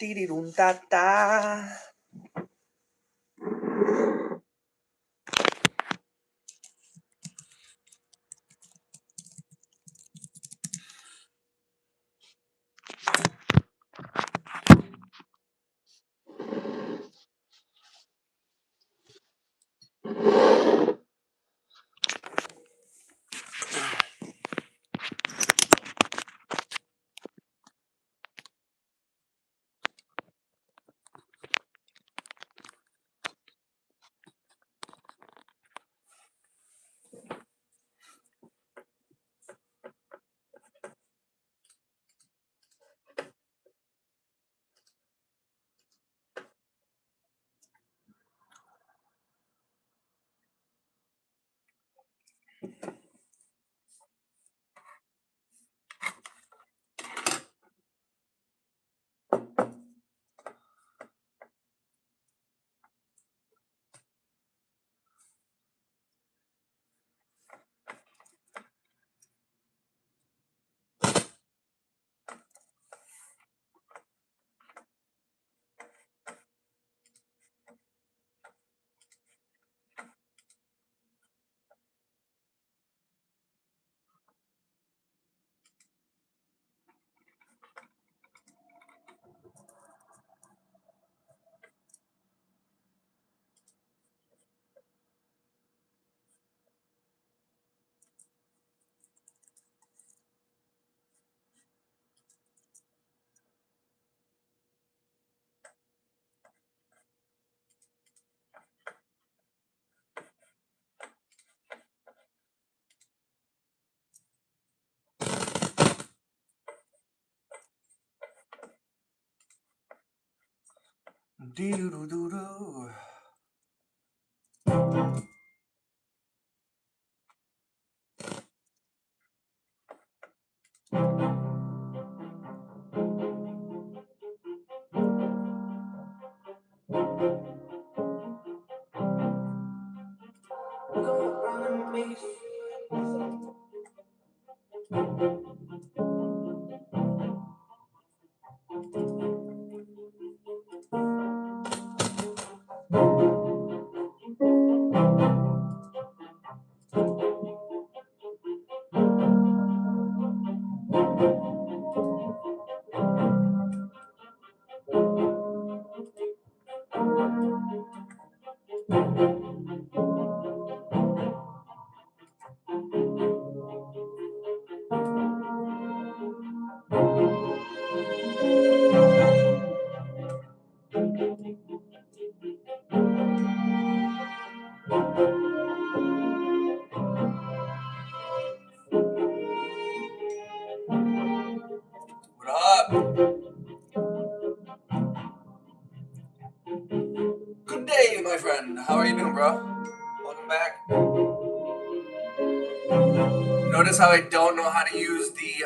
Tiriruntata. Doo-doo-doo-doo. What up? Good day, my friend. How are you doing, bro? Welcome back. Notice how I don't know how to use the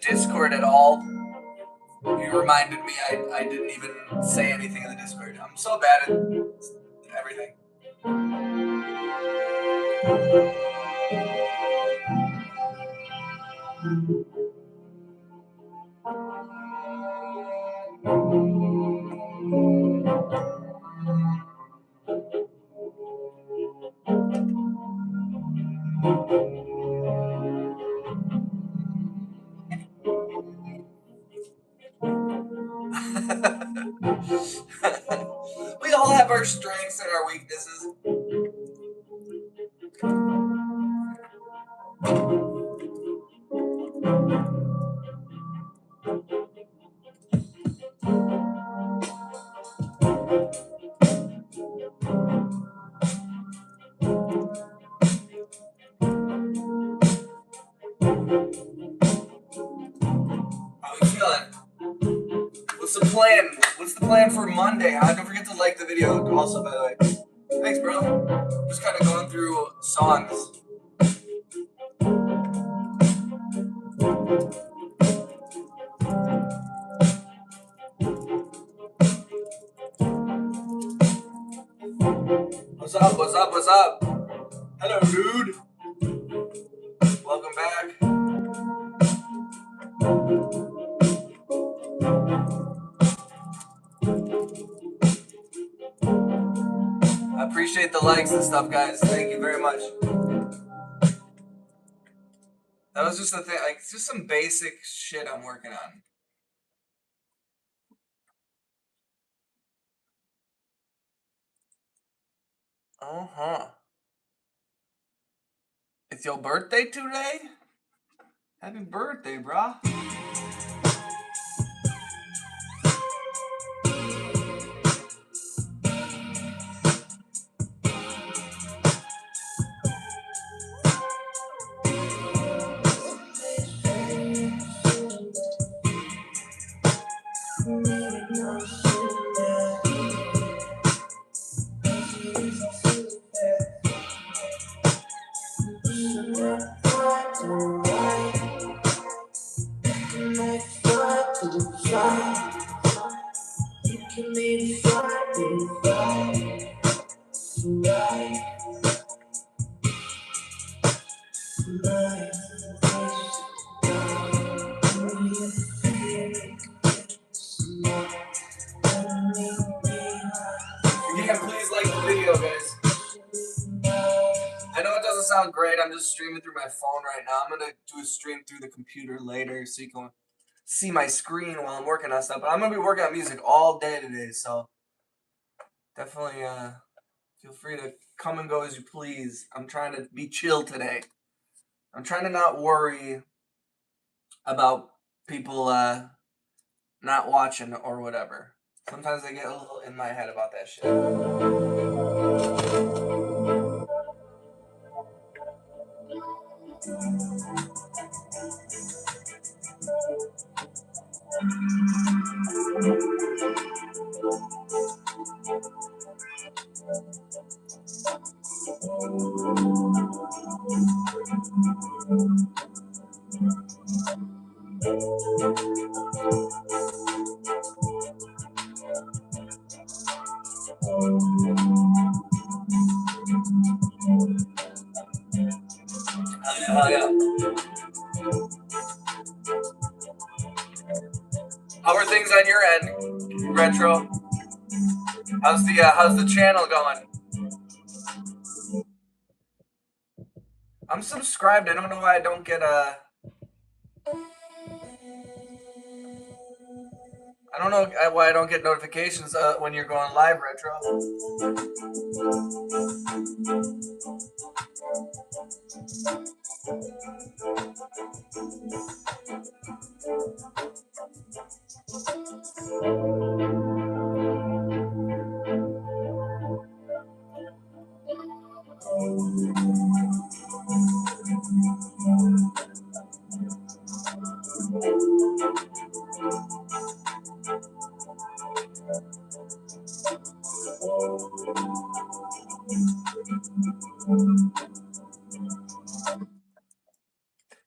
Discord at all. You reminded me I didn't even say anything in the Discord. I'm so bad at everything. We all have our strengths and our weaknesses. How we feeling? What's the plan? What's the plan for Monday? Don't forget to like the video also, by the way. Thanks, bro. Just kind of going through songs. What's up? What's up? What's up? Hello, dude. Welcome back. I appreciate the likes and stuff, guys. Thank you very much. That was just a thing, like just some basic shit I'm working on. It's your birthday today? Happy birthday, brah. Yeah, please like the video, guys. I know it doesn't sound great. I'm just streaming through my phone right now. I'm gonna do a stream through the computer later so you can see my screen while I'm working on stuff. But I'm gonna be working on music all day today, so definitely feel free to come and go as you please. I'm trying to be chill today. I'm trying to not worry about people not watching or whatever. Sometimes I get a little in my head about that shit. Hell yeah. How are things on your end, Retro? How's the channel going? I'm subscribed. I don't know why I don't get I don't know why I don't get notifications when you're going live, Retro.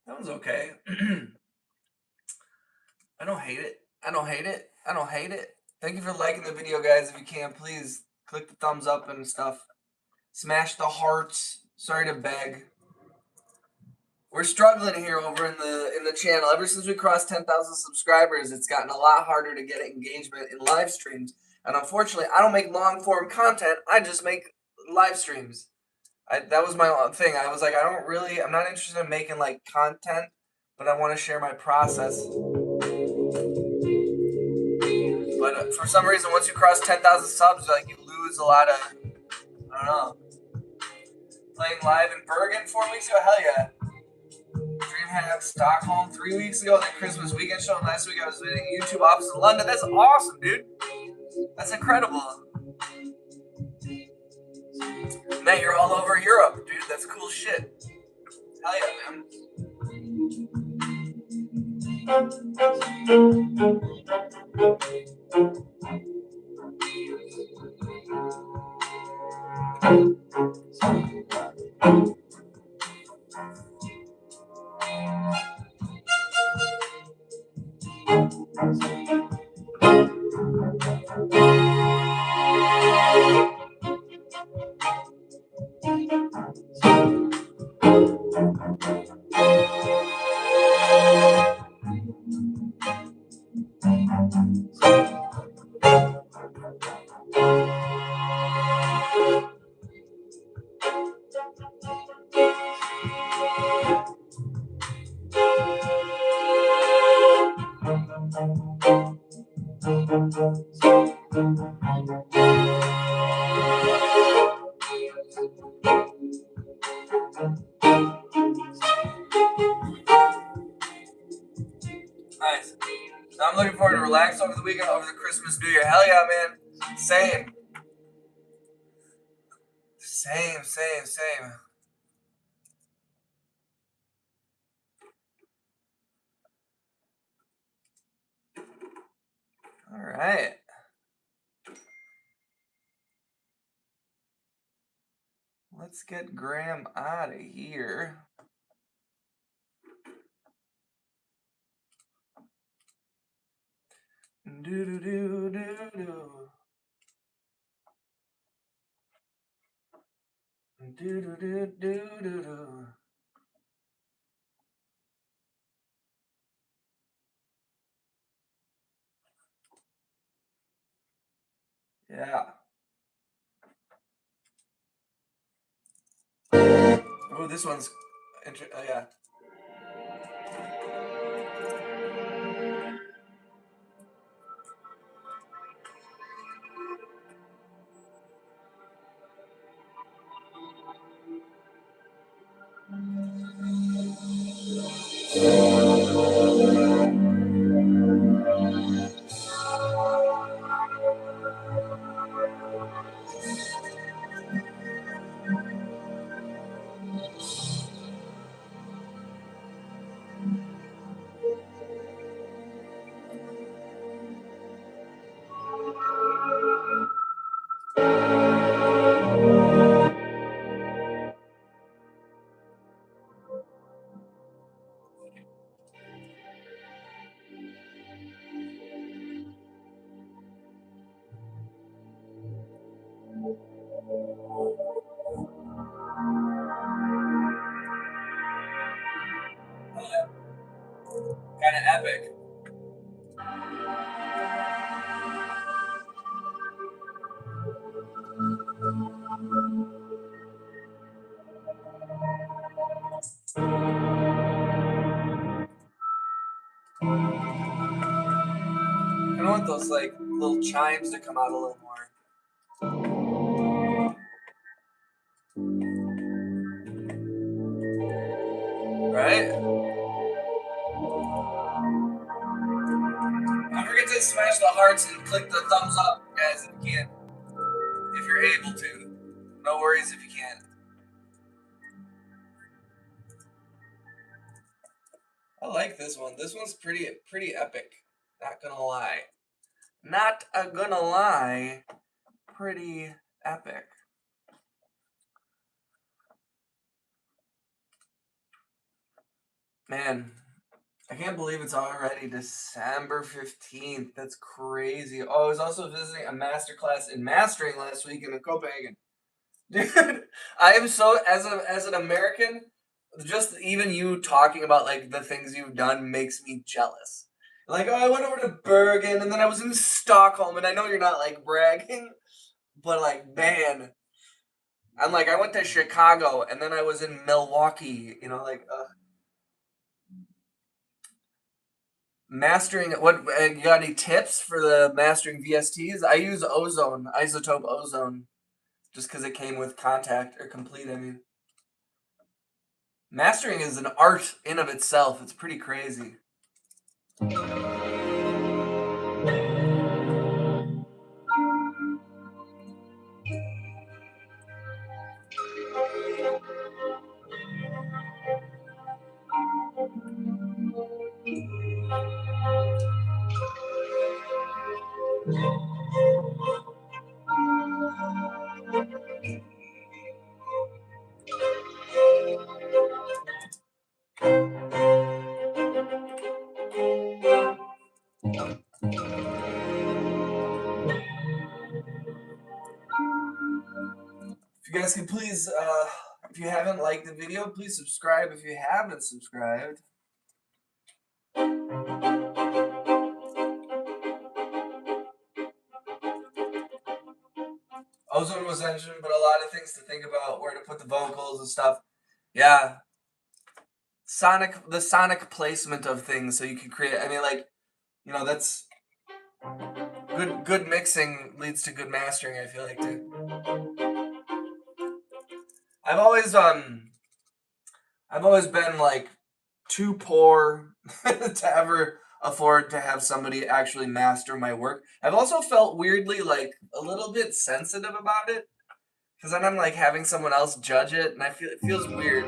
That was okay. I don't hate it. I don't hate it. I don't hate it. Thank you for liking the video, guys. If you can, please click the thumbs up and stuff. Smash the hearts. Sorry to beg. We're struggling here over in the channel. Ever since we crossed 10,000 subscribers, it's gotten a lot harder to get engagement in live streams. And unfortunately, I don't make long form content. I just make live streams. That was my thing. I was like, I'm not interested in making like content, but I want to share my process. But for some reason, once you cross 10,000 subs, like you lose a lot of, I don't know. Playing live in Bergen 4 weeks ago, hell yeah. DreamHack Stockholm 3 weeks ago, then Christmas weekend show. And last week I was visiting YouTube office in London. That's awesome, dude. That's incredible. Man, you're all over Europe, dude. That's cool shit. Hell yeah, man. relax over the weekend, over the Christmas, New Year. Hell yeah, man. Same. Same. All right. Let's get Graham out of here. Yeah. Oh, this one's interesting. Oh, yeah. Kind of epic. I want those like little chimes to come out a little more. Right? Don't forget to smash the hearts and click the thumbs up, guys, if you can. If you're able to. No worries if you can't. I like this one. This one's pretty epic. Not gonna lie. Not gonna lie. Pretty epic. Man, I can't believe it's already December 15th. That's crazy. Oh, I was also visiting a masterclass in mastering last week in Copenhagen. Dude, I am so as an American, just even you talking about like the things you've done makes me jealous. Like, oh, I went over to Bergen and then I was in Stockholm, and I know you're not like bragging, but like, man, I'm like, I went to Chicago and then I was in Milwaukee, you know, like mastering. What you got any tips for the mastering VSTs? I use ozone, isotope ozone, just because it came with contact or complete. I mean, mastering is an art in of itself. It's pretty crazy. If you guys can please, if you haven't liked the video, please subscribe. If you haven't subscribed. Ozone was mentioned, but a lot of things to think about, where to put the vocals and stuff. Yeah, the sonic placement of things, so you can create. I mean, like, you know, that's good mixing leads to good mastering. I feel like too. I've always I've always been like too poor to ever afford to have somebody actually master my work. I've also felt weirdly like a little bit sensitive about it because then I'm like having someone else judge it, and I feel it feels weird.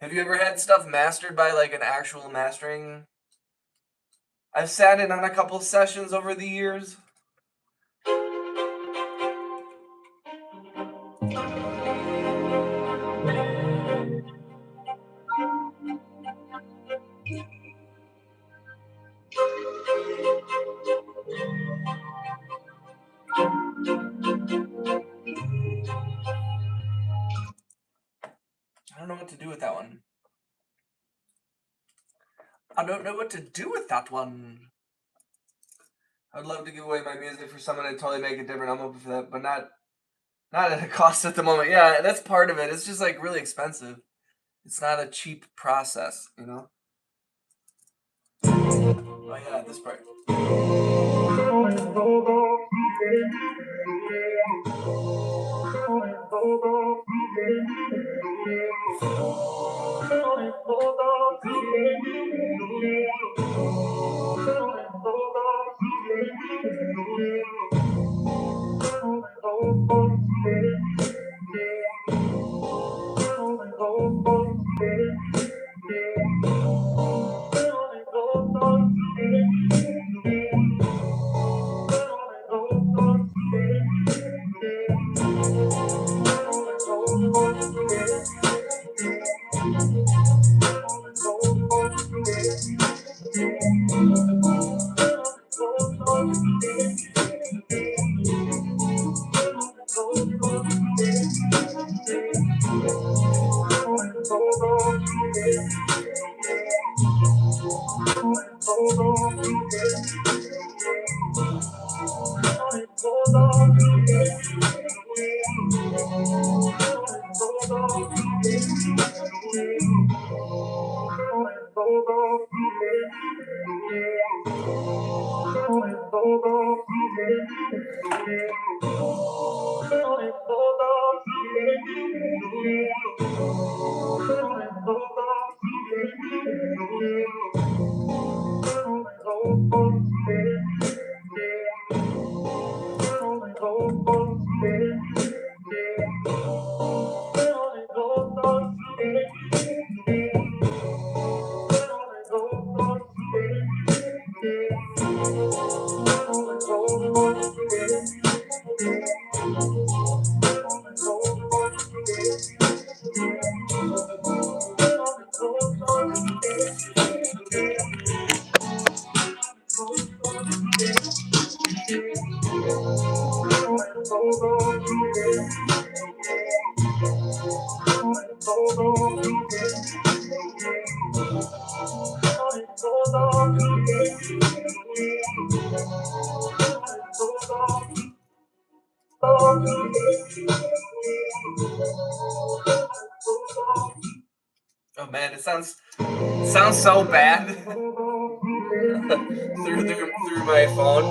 Have you ever had stuff mastered by like an actual mastering? I've sat in on a couple sessions over the years. I don't know what to do with that one. I don't know what to do with that one. I'd love to give away my music for someone and totally make it different. I'm open for that, but not at a cost at the moment. Yeah, that's part of it. It's just like really expensive. It's not a cheap process, you know? Oh yeah, this part. Oh man, it sounds so bad through my phone.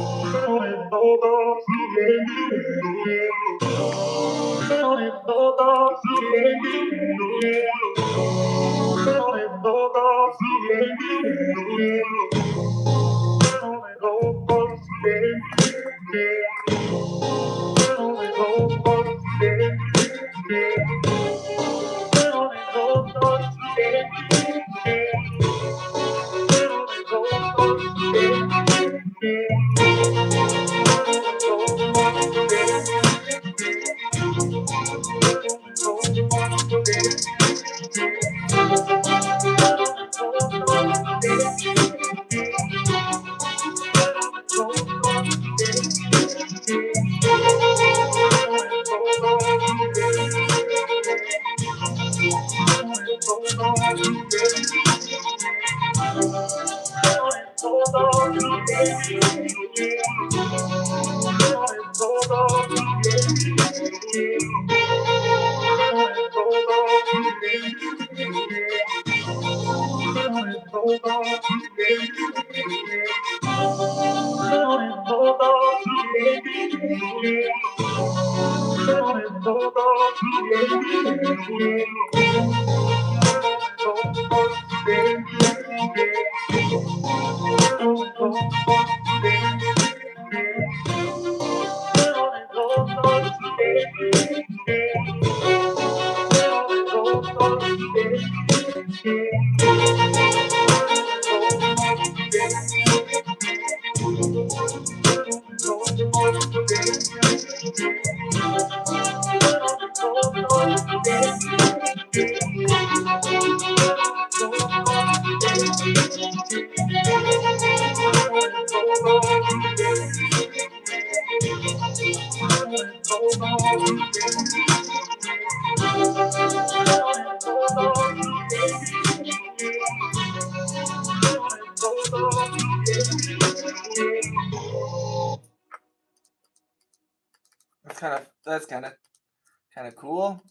That's kind of cool.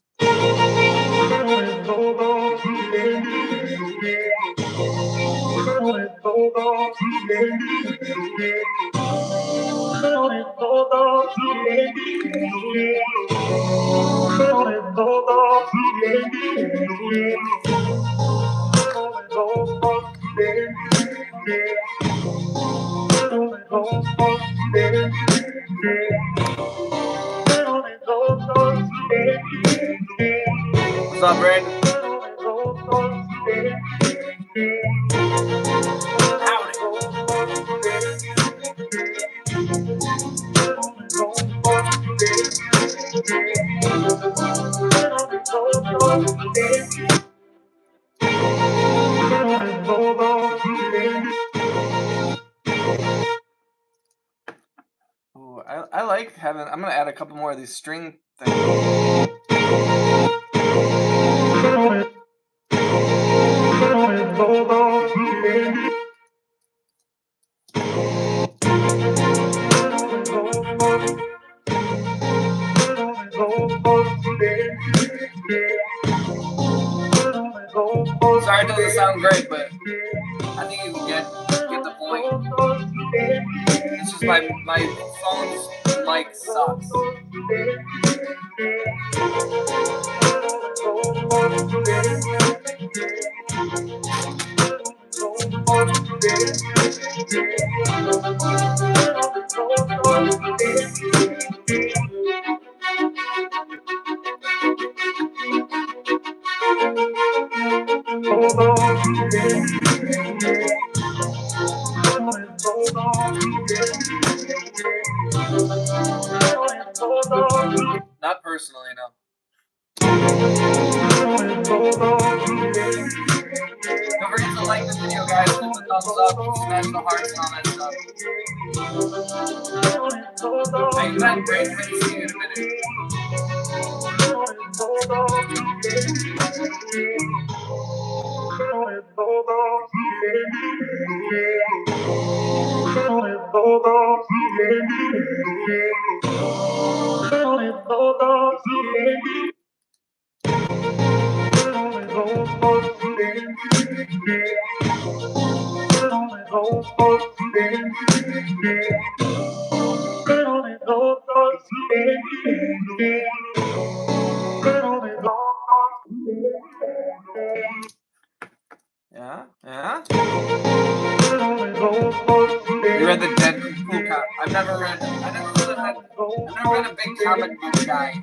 What's up, Brandon? Ooh, I like having. I'm gonna add a couple more of these string things. Sorry, it doesn't sound great, but I think you can get the point. It's just my phone's mic sucks. Not personally, no. Don't forget to like the video, guys. Hit the thumbs up, smash the hearts, and all that stuff. Hey, Glenn, great to see you in a minute. Yeah. You read the Deadpool comic? I've never read a big comic book guy.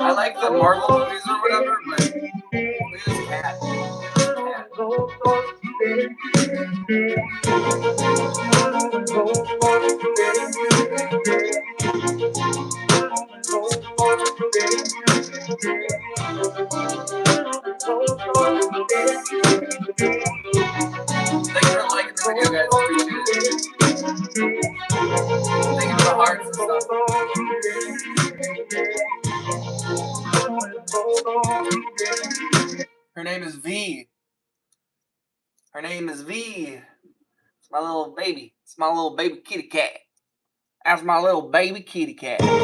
I like the Marvel movies or whatever, but look at this cat. Thank you for liking the video, guys. Appreciate it. Thank you for the hearts and stuff. Her name is V. Her name is V. It's my little baby. It's my little baby kitty cat. That's my little baby kitty cat. Thank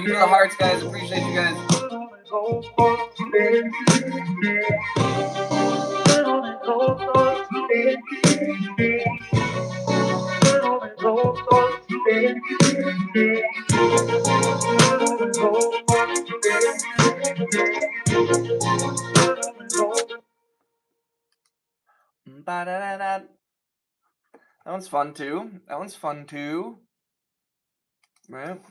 you for the hearts, guys. Appreciate you guys. That one's fun too. Right?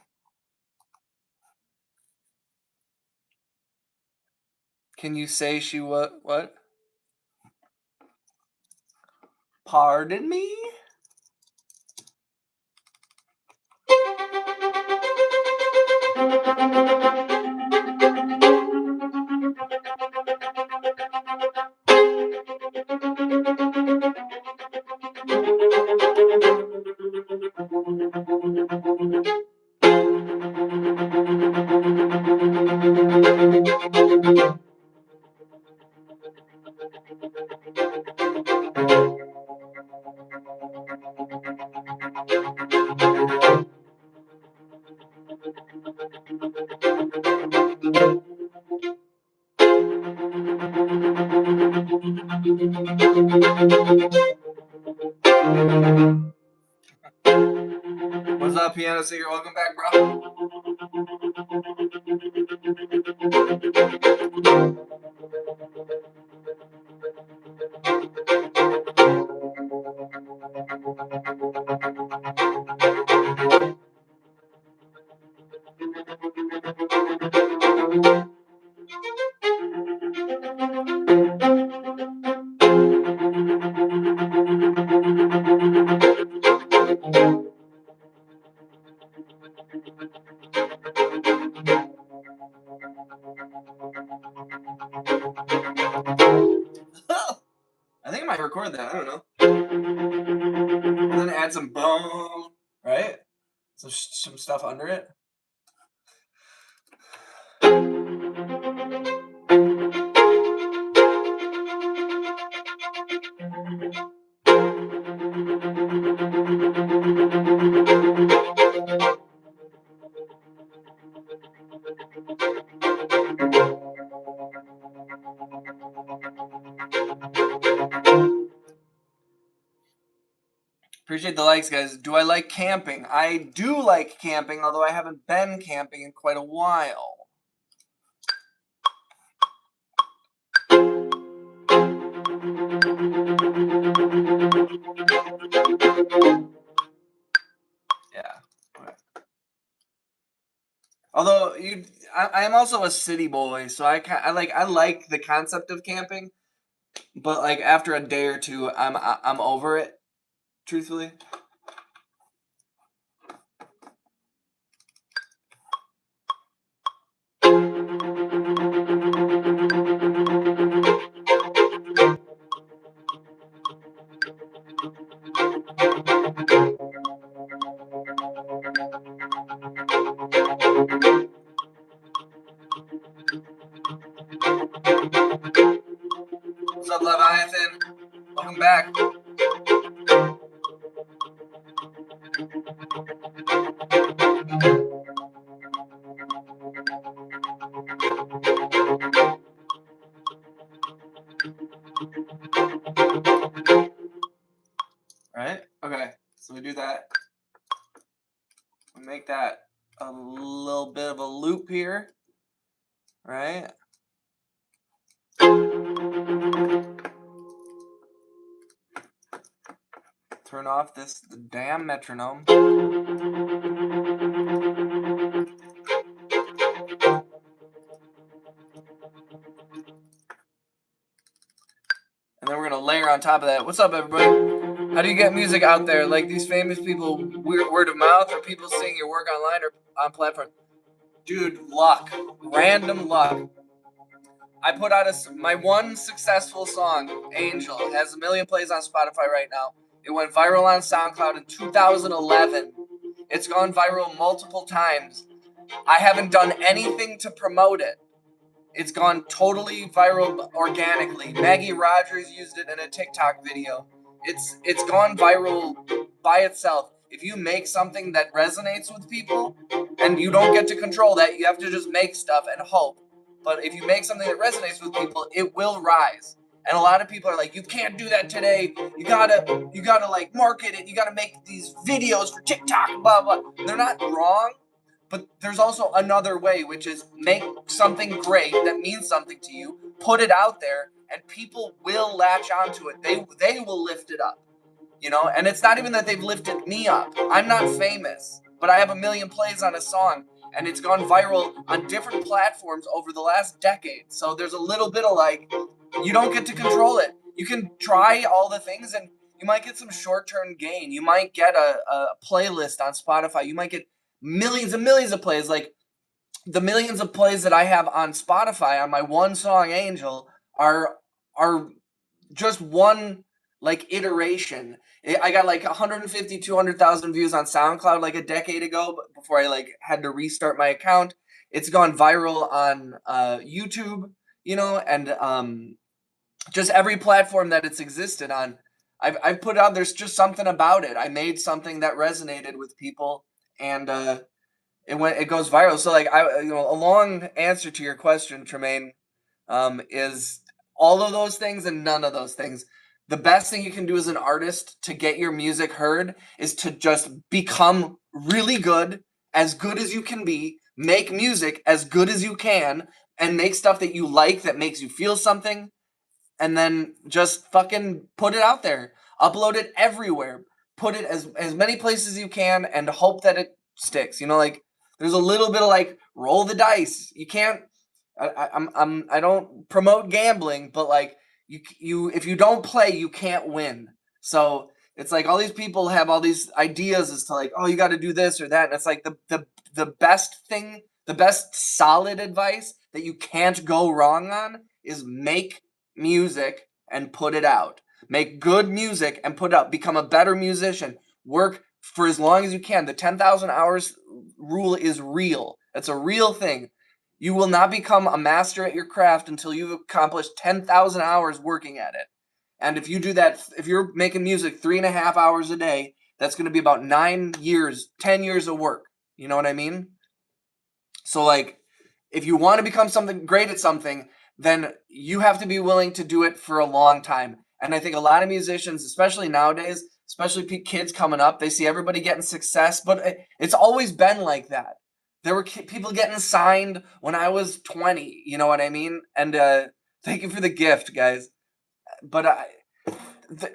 Can you say she what? Pardon me? What's up, Piano Singer? Welcome back, bro. I think I might record that. I don't know. And then add some boom, right? Some stuff under it. Appreciate the likes, guys. Do I like camping? I do like camping, although I haven't been camping in quite a while. Yeah. Although I am also a city boy, so I like the concept of camping, but like after a day or two, I'm over it. Truthfully. What's up, Leviathan? Welcome back. Right? Okay. So we do that. We make that a little bit of a loop here. Right? Turn off the damn metronome. And then we're going to layer on top of that. What's up, everybody? How do you get music out there? Like these famous people, word of mouth, or people seeing your work online or on platform? Dude, luck. Random luck. I put out my one successful song, Angel, has 1 million plays on Spotify right now. It went viral on SoundCloud in 2011. It's gone viral multiple times. I haven't done anything to promote it. It's gone totally viral organically. Maggie Rogers used it in a TikTok video. It's gone viral by itself. If you make something that resonates with people, and you don't get to control that, you have to just make stuff and hope. But if you make something that resonates with people, it will rise. And a lot of people are like, you can't do that today. You gotta like market it. You gotta make these videos for TikTok, blah blah. They're not wrong, But there's also another way, which is make something great that means something to you, put it out there, and people will latch onto it. They will lift it up, you know. And it's not even that they've lifted me up. I'm not famous, but I have 1 million plays on a song, and it's gone viral on different platforms over the last decade. So there's a little bit of like, you don't get to control it. You can try all the things, and you might get some short-term gain. You might get a playlist on Spotify. You might get millions and millions of plays. Like the millions of plays that I have on Spotify on my one song Angel are just one like iteration. I got like 150, 200,000 views on SoundCloud like a decade ago before I like had to restart my account. It's gone viral on YouTube, you know, and just every platform that it's existed on. I've put out. There's just something about it. I made something that resonated with people, and it goes viral. So like a long answer to your question, Tremaine, is all of those things and none of those things. The best thing you can do as an artist to get your music heard is to just become really good as you can be, make music as good as you can, and make stuff that you like that makes you feel something, and then just fucking put it out there. Upload it everywhere. Put it as many places as you can and hope that it sticks. You know, like there's a little bit of like roll the dice. You can't. I don't promote gambling, but like you if you don't play, you can't win. So it's like all these people have all these ideas as to like, oh, you got to do this or that, and it's like the best thing, the best solid advice that you can't go wrong on is make music and put it out. Make good music and put it out. Become a better musician. Work for as long as you can. The 10,000 hours rule is real. That's a real thing. You will not become a master at your craft until you've accomplished 10,000 hours working at it. And if you do that, if you're making music 3.5 hours a day, that's going to be about 9 years, 10 years of work. You know what I mean? So like, if you want to become something great at something, then you have to be willing to do it for a long time. And I think a lot of musicians, especially nowadays, especially kids coming up, they see everybody getting success, but it's always been like that. There were people getting signed when I was 20, you know what I mean? And thank you for the gift, guys. But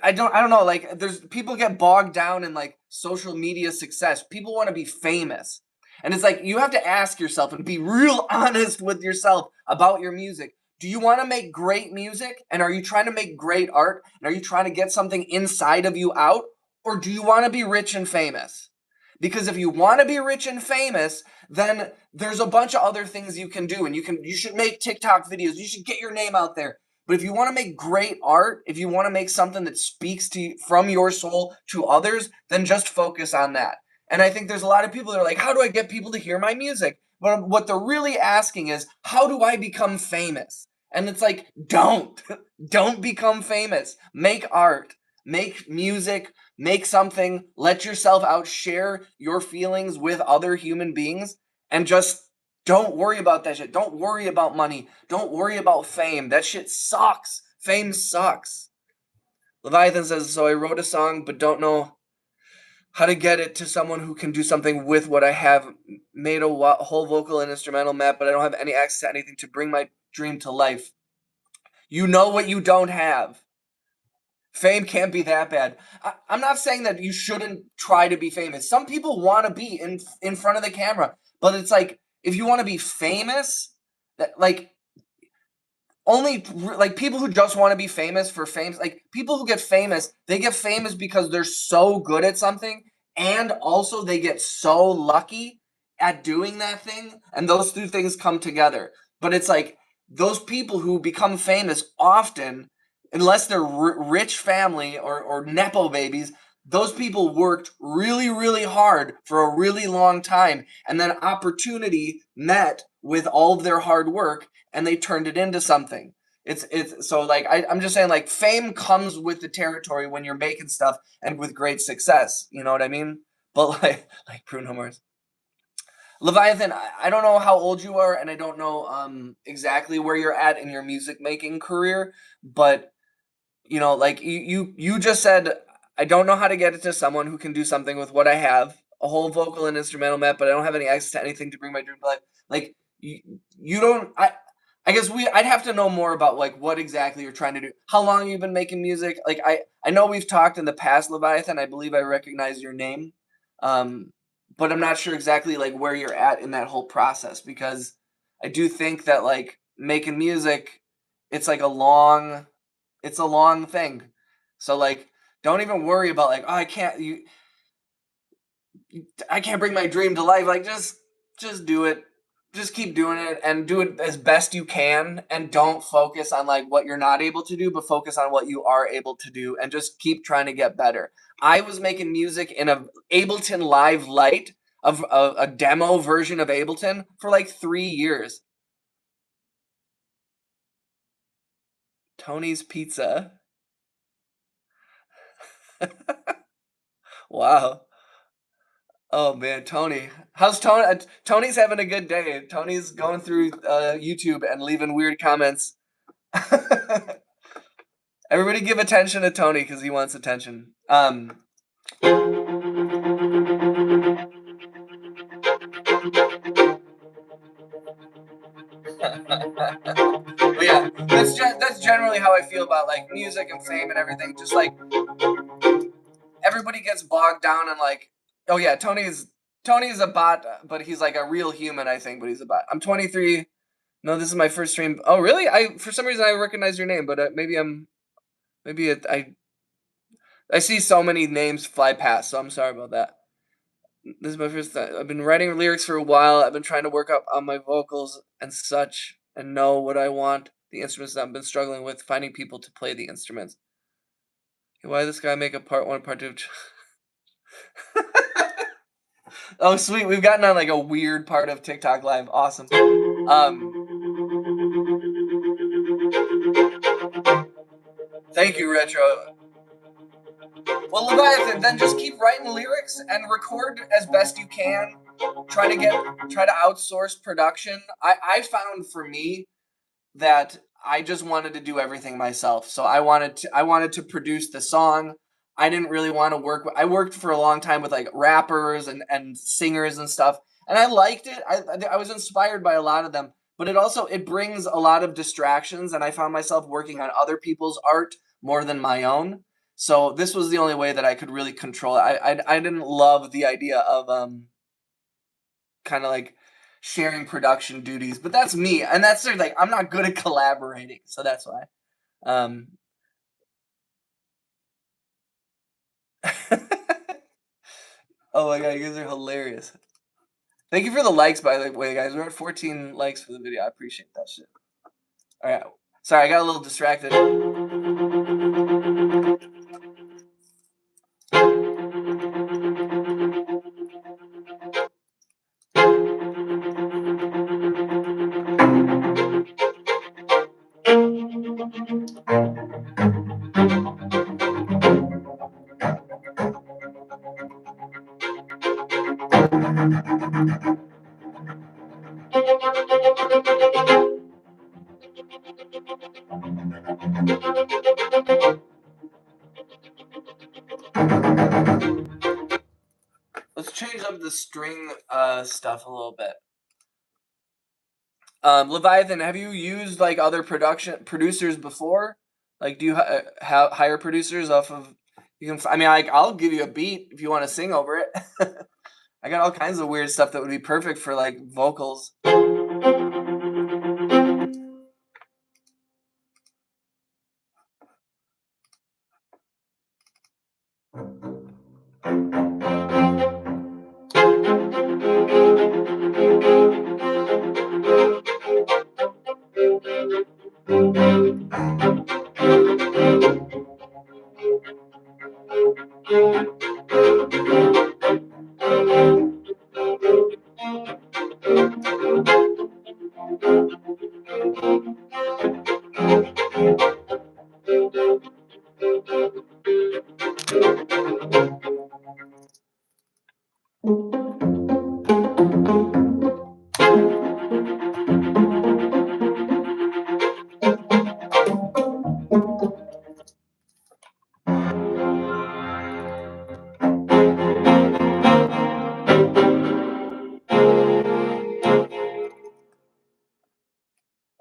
I don't know, like there's people get bogged down in like social media success. People want to be famous. And it's like you have to ask yourself and be real honest with yourself about your music. Do you want to make great music? And are you trying to make great art? And are you trying to get something inside of you out? Or do you want to be rich and famous? Because if you want to be rich and famous, then there's a bunch of other things you can do. And you should make TikTok videos. You should get your name out there. But if you want to make great art, if you want to make something that speaks to you, from your soul to others, then just focus on that. And I think there's a lot of people that are like, how do I get people to hear my music? But what they're really asking is, how do I become famous? And it's like, don't become famous. Make art, make music, make something, let yourself out, share your feelings with other human beings, and just don't worry about that shit. Don't worry about money. Don't worry about fame. That shit sucks. Fame sucks. Leviathan says, so I wrote a song, but don't know how to get it to someone who can do something with what I have. Made a whole vocal and instrumental map, but I don't have any access to anything to bring my dream to life. You know what you don't have. Fame can't be that bad. I'm not saying that you shouldn't try to be famous. Some people want to be in front of the camera, but it's like, if you want to be famous, that like only like people who just want to be famous for fame, like people who get famous, they get famous because they're so good at something, and also they get so lucky at doing that thing, and those two things come together. But it's like those people who become famous often, unless they're rich family or nepo babies, those people worked really, really hard for a really long time, and then opportunity met with all of their hard work, and they turned it into something. It's so like I'm just saying, like, fame comes with the territory when you're making stuff and with great success. You know what I mean? But like Bruno Mars. Leviathan, I don't know how old you are, and I don't know exactly where you're at in your music making career, but you know, like you just said, I don't know how to get it to someone who can do something with what I have. a whole vocal and instrumental map, but I don't have any access to anything to bring my dream to life. Like you don't. I guess I'd have to know more about like what exactly you're trying to do. How long you've been making music? Like I know we've talked in the past, Leviathan. I believe I recognize your name, um, but I'm not sure exactly like where you're at in that whole process because I do think that like making music, it's like it's a long thing. So like, don't even worry about like, oh, I can't bring my dream to life. Like, just do it. Just keep doing it and do it as best you can. And don't focus on like what you're not able to do, but focus on what you are able to do and just keep trying to get better. I was making music in a Ableton Live Lite of a demo version of Ableton for like 3 years. Tony's Pizza. Wow. Oh man, Tony. How's Tony? Tony's having a good day. Tony's going through YouTube and leaving weird comments. Everybody give attention to Tony because he wants attention. But yeah, that's generally how I feel about like music and fame and everything. Just like everybody gets bogged down in like, oh yeah, Tony's a bot, but he's like a real human, I think. But he's a bot. I'm 23. No, this is my first stream. Oh really? I for some reason I recognize your name, but I see so many names fly past, so I'm sorry about that. This is my first time. I've been writing lyrics for a while. I've been trying to work up on my vocals and such and know what I want. The instruments that I've been struggling with, finding people to play the instruments. Why did this guy make a part one, part two? Oh, sweet. We've gotten on like a weird part of TikTok Live. Awesome. Thank you, Retro. Well, Leviathan, then just keep writing lyrics and record as best you can. Try to outsource production. I found for me that I just wanted to do everything myself. So I wanted to produce the song. I didn't really want to work. I worked for a long time with like rappers and singers and stuff, and I liked it. I was inspired by a lot of them, but it brings a lot of distractions, and I found myself working on other people's art more than my own. So this was the only way that I could really control it. I didn't love the idea of kind of like sharing production duties, but that's me, and that's like I'm not good at collaborating, so that's why. Um, oh my god, you guys are hilarious! Thank you for the likes, by the way, guys. We're at 14 likes for the video. I appreciate that shit. All right, sorry, I got a little distracted. Let's change up the string stuff a little bit. Leviathan, have you used like other producers before? Like, do you hire producers off of? You can. I mean, like, I'll give you a beat if you want to sing over it. I got all kinds of weird stuff that would be perfect for like vocals.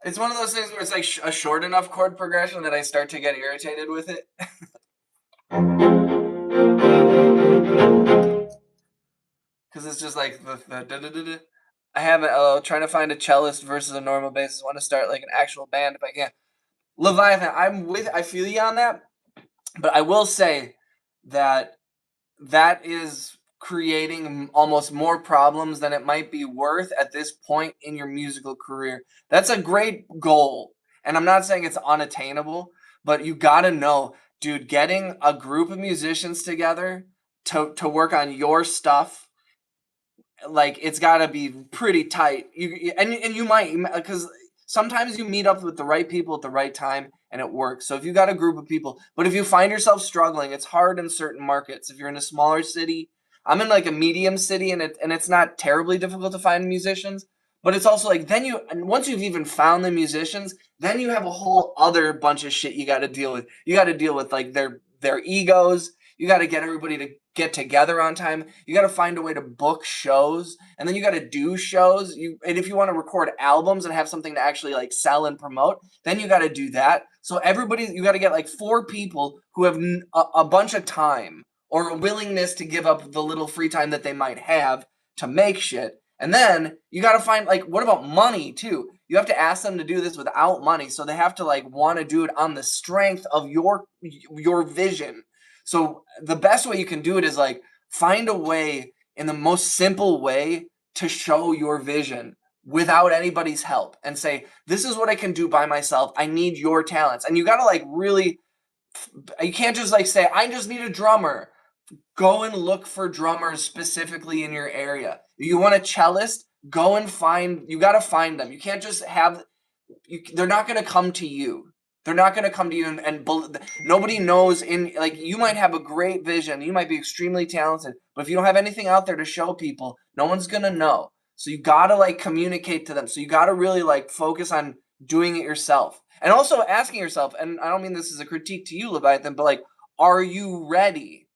It's one of those things where it's like a short enough chord progression that I start to get irritated with it. Because it's just like the I haven't. Trying to find a cellist versus a normal bassist. Want to start like an actual band if I can. Leviathan, I feel you on that, but I will say that that is creating almost more problems than it might be worth at this point in your musical career. That's a great goal. And I'm not saying it's unattainable, but you got to know, dude, getting a group of musicians together to work on your stuff, like it's got to be pretty tight. And you might, because sometimes you meet up with the right people at the right time and it works. So if you got a group of people, but if you find yourself struggling, it's hard in certain markets. If you're in a smaller city, I'm in like a medium city, and it's not terribly difficult to find musicians, but it's also like and once you've even found the musicians, then you have a whole other bunch of shit you got to deal with. You got to deal with like their egos. You got to get everybody to get together on time. You got to find a way to book shows, and then you got to do shows. And if you want to record albums and have something to actually like sell and promote, then you got to do that. So you got to get like 4 people who have a bunch of time or a willingness to give up the little free time that they might have to make shit. And then you got to find like, what about money too? You have to ask them to do this without money, so they have to like want to do it on the strength of your vision. So the best way you can do it is like find a way in the most simple way to show your vision without anybody's help and say, this is what I can do by myself. I need your talents. And you got to like really, you can't just like say, I just need a drummer. Go and look for drummers specifically in your area. You want a cellist? Go and you got to find them. You can't just they're not going to come to you. They're not going to come to you and nobody knows you might have a great vision. You might be extremely talented, but if you don't have anything out there to show people, no one's going to know. So you got to like communicate to them. So you got to really like focus on doing it yourself. And also asking yourself, and I don't mean this as a critique to you, Leviathan, but like, are you ready?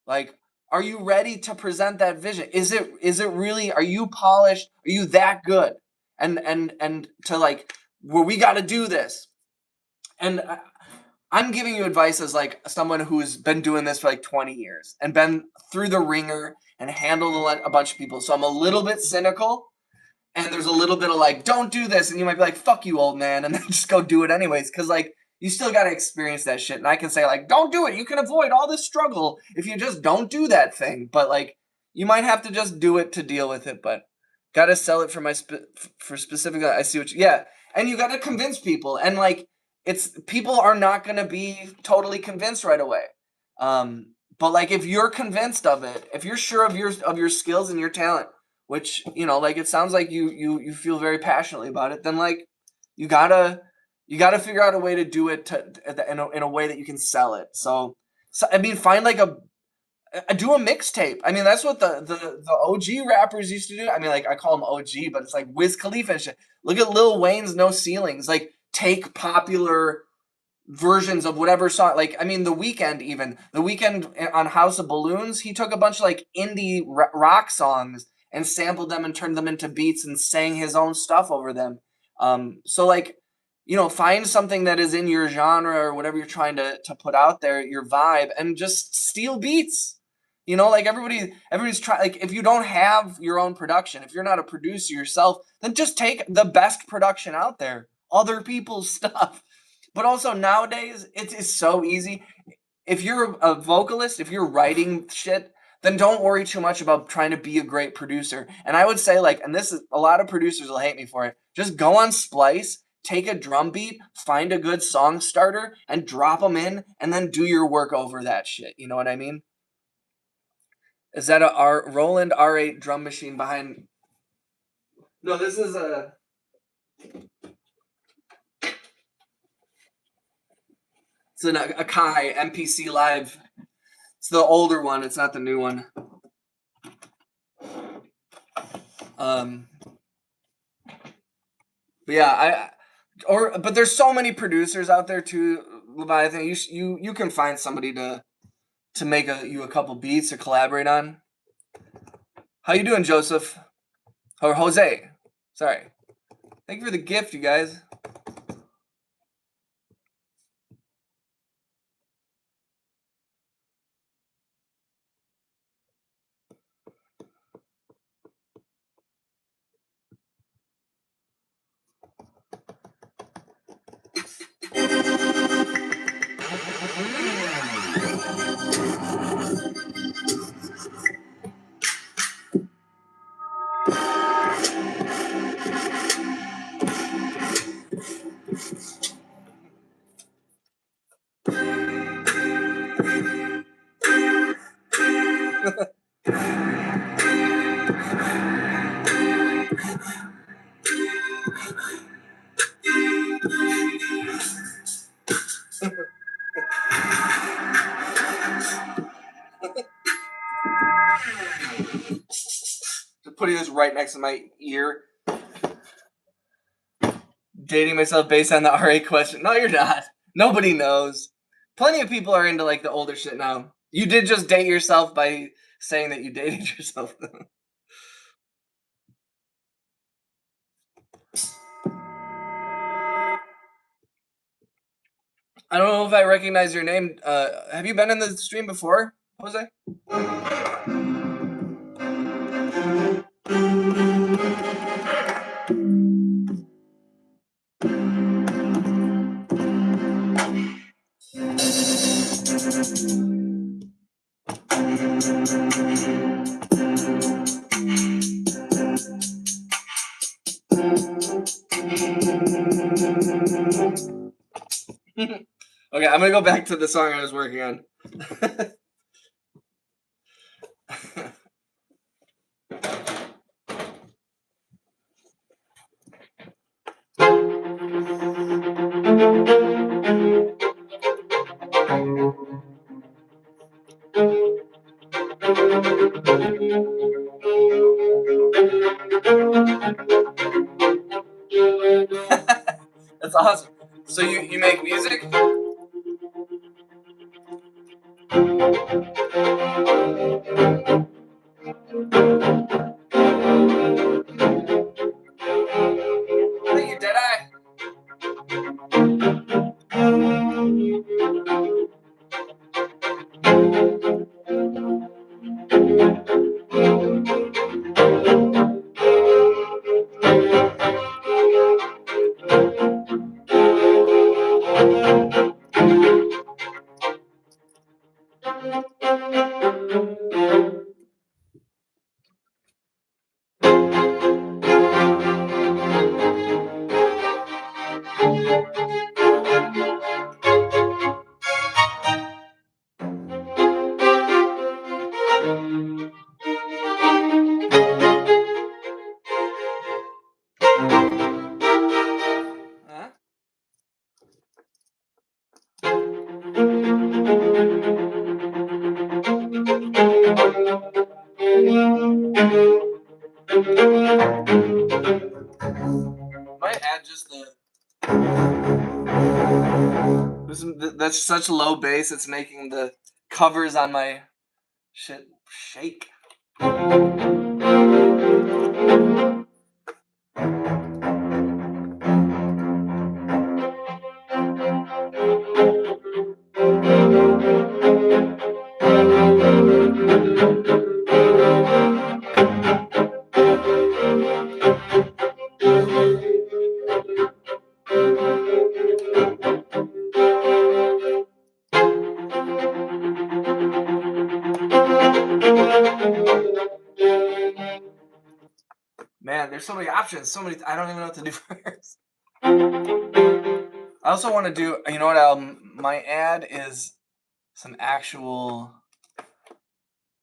Like, are you ready to present that vision? Is it really, are you polished? Are you that good? And to like, well, we got to do this. And I'm giving you advice as like someone who's been doing this for like 20 years and been through the ringer and handled a bunch of people. So I'm a little bit cynical, and there's a little bit of like, don't do this. And you might be like, fuck you, old man. And then just go do it anyways. Cause like, you still got to experience that shit. And I can say like, don't do it. You can avoid all this struggle if you just don't do that thing. But like, you might have to just do it to deal with it. But got to sell it for for specific. I see yeah. And you got to convince people. And like, people are not going to be totally convinced right away. But like, if you're convinced of it, if you're sure of your skills and your talent, which, you know, like it sounds like you feel very passionately about it, then like you gotta figure out a way to do it in a way that you can sell it. So I mean, find like do a mixtape. I mean, that's what the OG rappers used to do. I mean, like I call them OG, but it's like Wiz Khalifa and shit. Look at Lil Wayne's No Ceilings. Like take popular versions of whatever song. Like, I mean, The Weeknd on House of Balloons, he took a bunch of like indie rock songs and sampled them and turned them into beats and sang his own stuff over them. So like, you know, find something that is in your genre or whatever you're trying to put out there, your vibe, and just steal beats. You know, like everybody's trying. Like, if you don't have your own production, if you're not a producer yourself, then just take the best production out there, other people's stuff. But also nowadays, it is so easy. If you're a vocalist, if you're writing shit, then don't worry too much about trying to be a great producer. And I would say, like, and this is a lot of producers will hate me for it. Just go on Splice, take a drum beat, find a good song starter, and drop them in, and then do your work over that shit. You know what I mean? Is that a Roland R8 drum machine behind? No, this is it's an Akai MPC Live. It's the older one. It's not the new one. But yeah, but there's so many producers out there too, Leviathan. You can find somebody to make you a couple beats to collaborate on. How you doing, Joseph? Or Jose? Sorry. Thank you for the gift, you guys. putting this right next to my ear. Dating myself based on the RA question. No, you're not. Nobody knows. Plenty of people are into like the older shit now. You did just date yourself by saying that you dated yourself. I don't know if I recognize your name. Have you been in the stream before, Jose? Okay, I'm gonna go back to the song I was working on. That's awesome. So you make music? Hey, you dead eye. Huh? Might add just the. That's such low bass. It's making the covers on my shit shake. Man, there's so many options. So many. I don't even know what to do first. I also want to do. You know what? My ad is some actual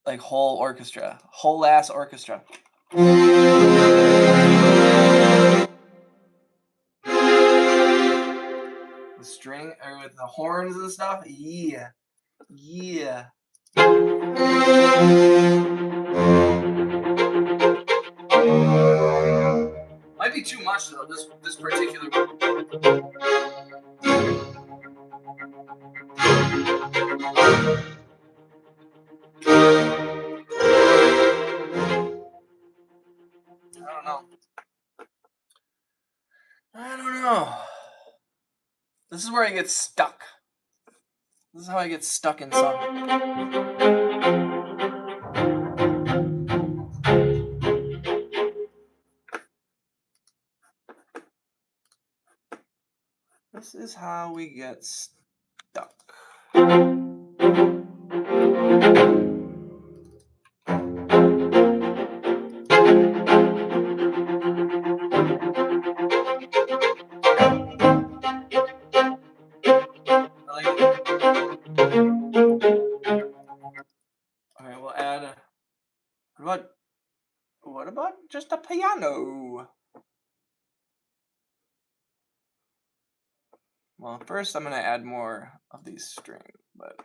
like whole orchestra, whole ass orchestra. The string or with the horns and stuff. Yeah, yeah. Might be too much though. This particular one. I don't know. This is where I get stuck. This is how I get stuck in song. This is how we get stuck. Okay, we'll add. What about just a piano? Well, first I'm gonna add more of these strings, but.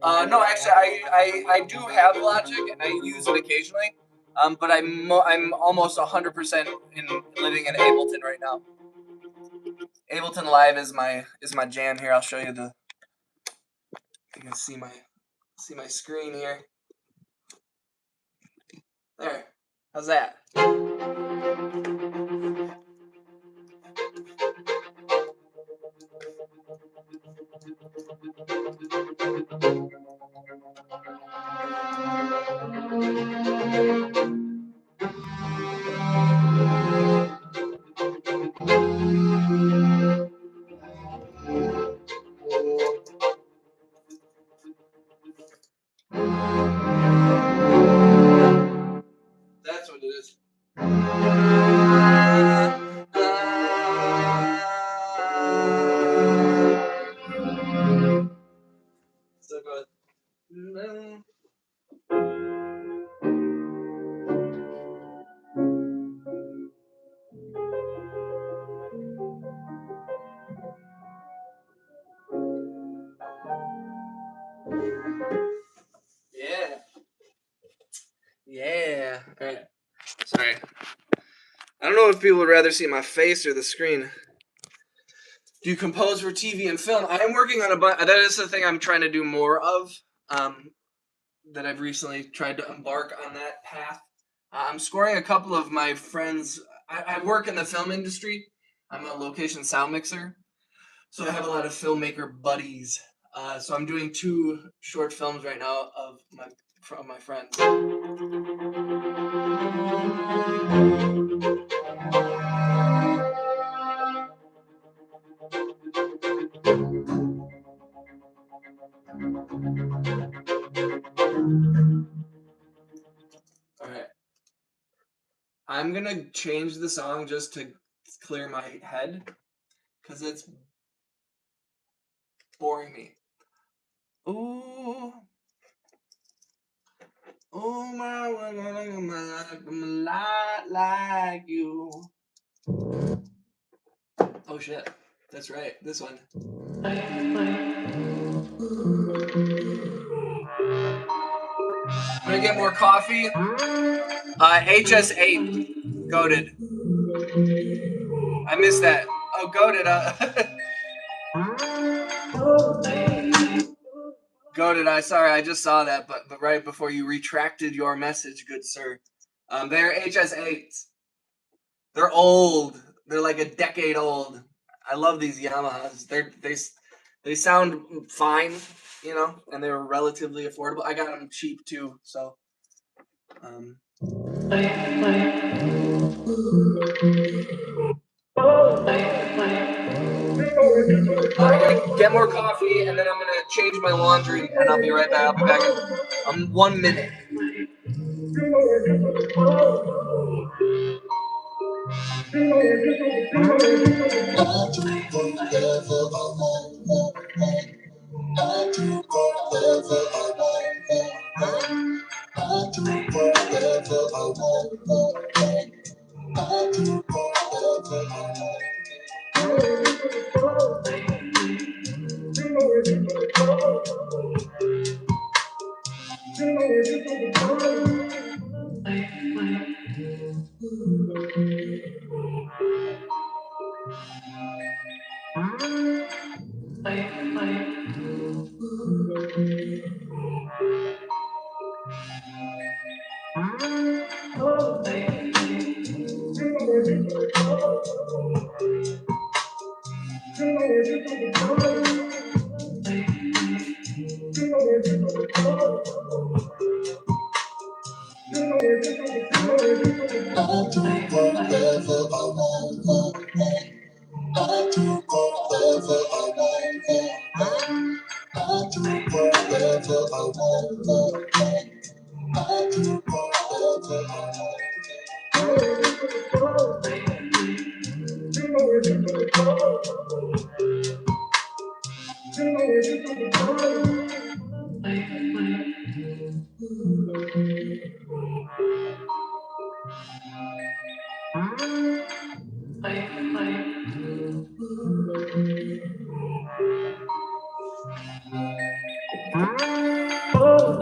No, actually, I do have Logic and I use it occasionally. But I'm almost 100% in living in Ableton right now. Ableton Live is my jam here. I'll show you the. You can see my screen here. There. How's that? That's what it is. So good. Yeah. Yeah. All right. Sorry. I don't know if people would rather see my face or the screen. Do you compose for TV and film? I am working on a bunch. That is the thing I'm trying to do more of. That I've recently tried to embark on that path. I'm scoring a couple of my friends. I work in the film industry. I'm a location sound mixer, so I have a lot of filmmaker buddies. So I'm doing 2 short films right now from my friends. All right. I'm gonna change the song just to clear my head because it's boring me. Ooh, oh my, I'm a lot like you. Oh shit, that's right. This one. Gonna get more coffee. HS8, goated. I missed that. Oh, goated. Goated. Sorry, I just saw that, but right before you retracted your message, good sir. They're HS8s. They're old. They're like a decade old. I love these Yamahas. They sound fine, you know, and they were relatively affordable. I got them cheap too, so. I'm gonna get more coffee and then I'm gonna change my laundry and I'll be right back. I'll be back in 1 minute.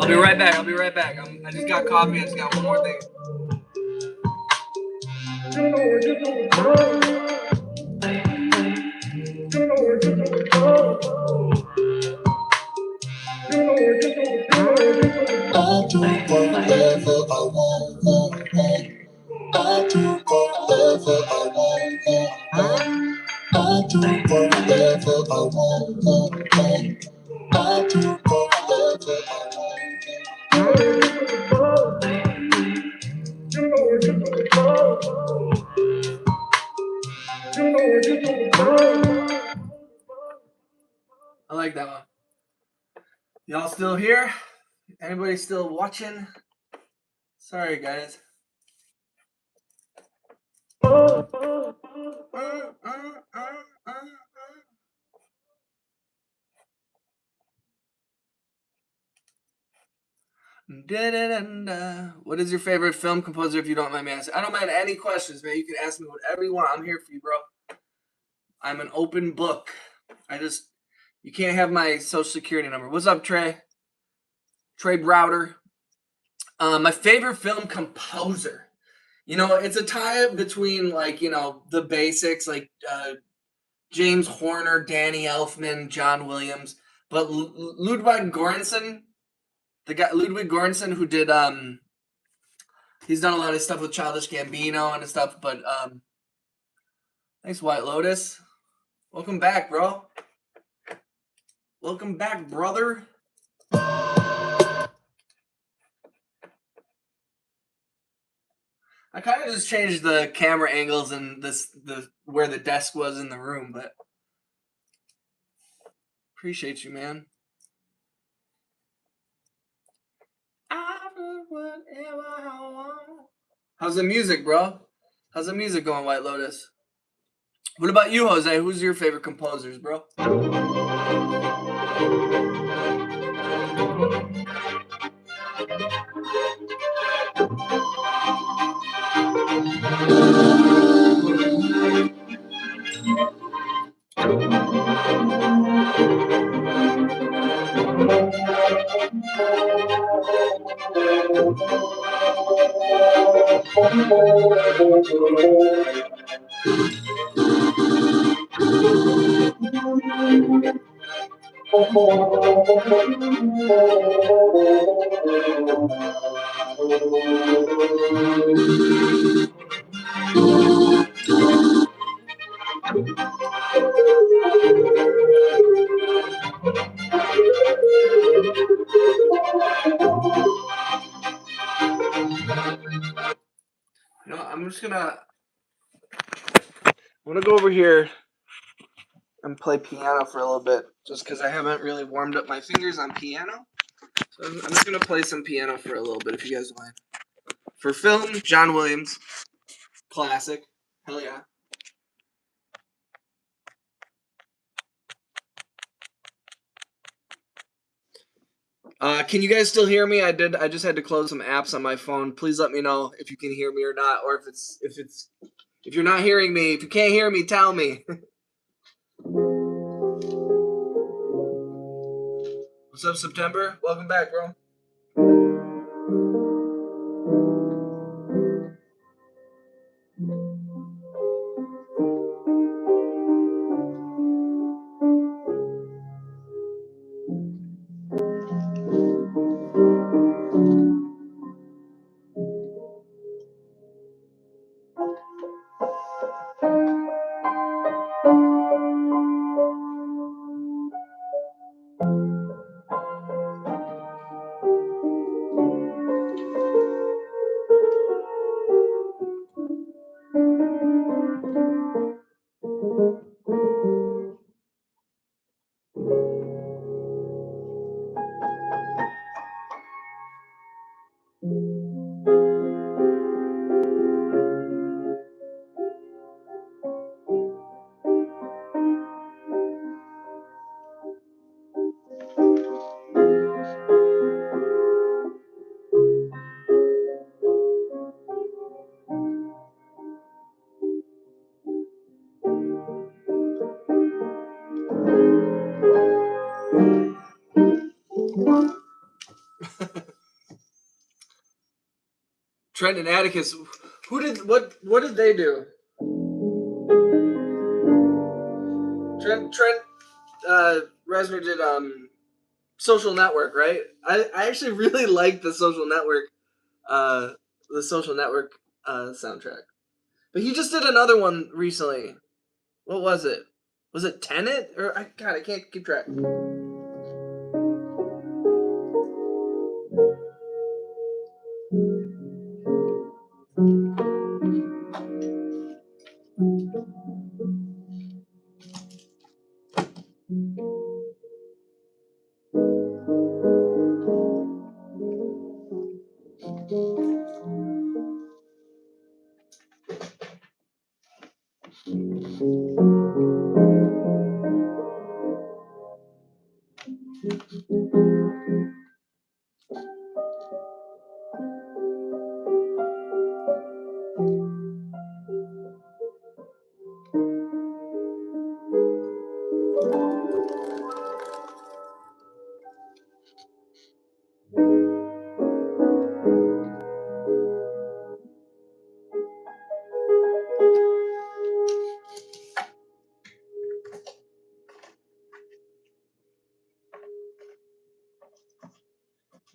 be right back. I'll be right back. I just got coffee. I just got one more thing. I'll do whatever I want. I'll do whatever I want. I'll do whatever I want. I'll do whatever I I like that one. Y'all still here? Anybody still watching? Sorry, guys. What is your favorite film composer, if you don't mind me asking? I don't mind any questions, man. You can ask me whatever you want. I'm here for you, bro. I'm an open book. You can't have my social security number. What's up, Trey? Trey Browder. My favorite film composer. It's a tie-up between, the basics, James Horner, Danny Elfman, John Williams. But Ludwig Göransson, who did, he's done a lot of stuff with Childish Gambino and stuff, but, thanks, White Lotus. Welcome back, bro. Welcome back, brother. I kind of just changed the camera angles and where the desk was in the room, but appreciate you, man. I do whatever I want. How's the music, bro? How's the music going, White Lotus? What about you, Jose? Who's your favorite composers, bro? I'm gonna go over here and play piano for a little bit, just because I haven't really warmed up my fingers on piano. So I'm just gonna play some piano for a little bit, if you guys mind. For film, John Williams, classic. Hell yeah. Can you guys still hear me? I just had to close some apps on my phone. Please let me know if you can hear me or not, or if you're not hearing me. If you can't hear me, tell me. What's up, September? Welcome back, bro. Trent and Atticus. What did they do? Trent Reznor did Social Network, right? I actually really like the Social Network soundtrack. But he just did another one recently. What was it? Was it Tenet? Or I can't keep track.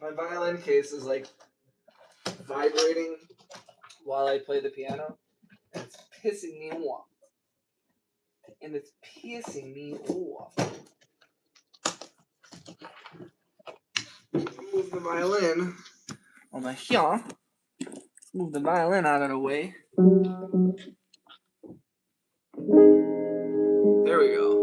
My violin case is like vibrating while I play the piano, and it's pissing me off. Move the violin over here. Move the violin out of the way. There we go.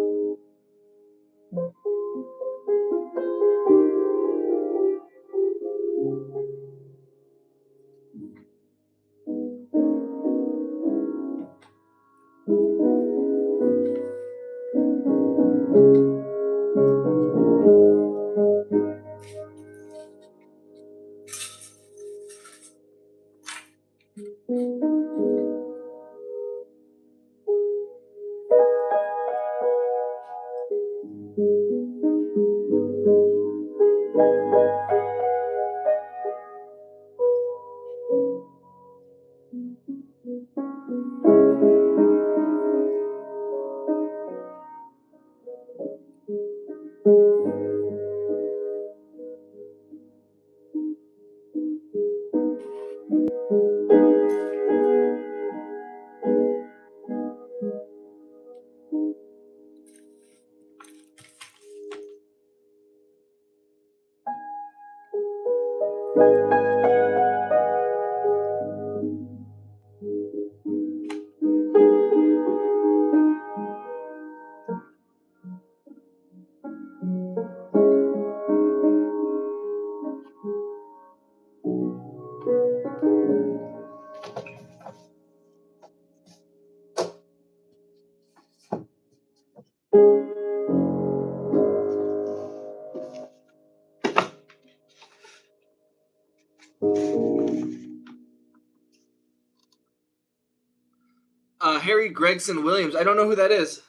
Harry Gregson Williams. I don't know who that is.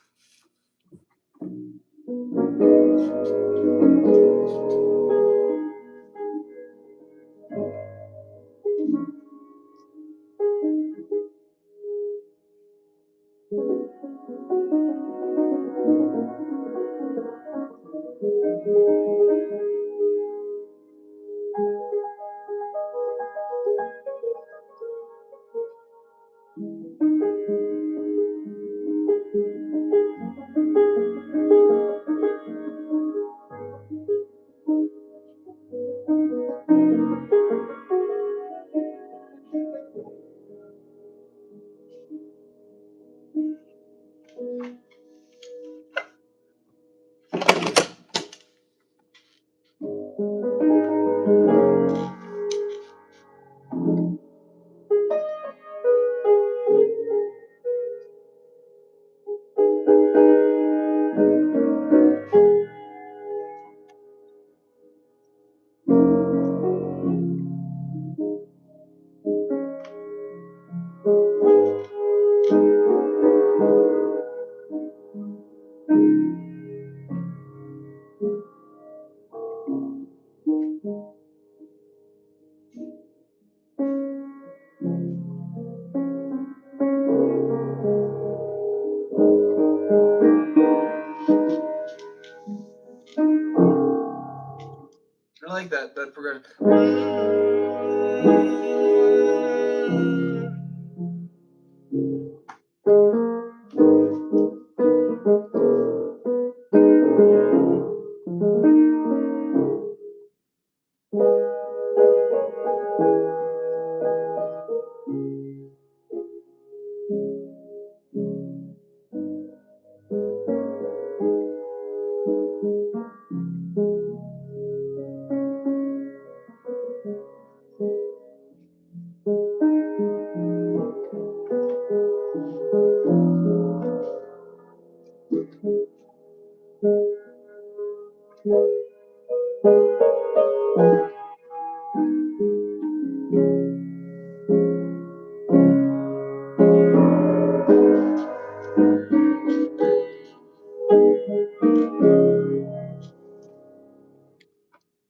like that progression.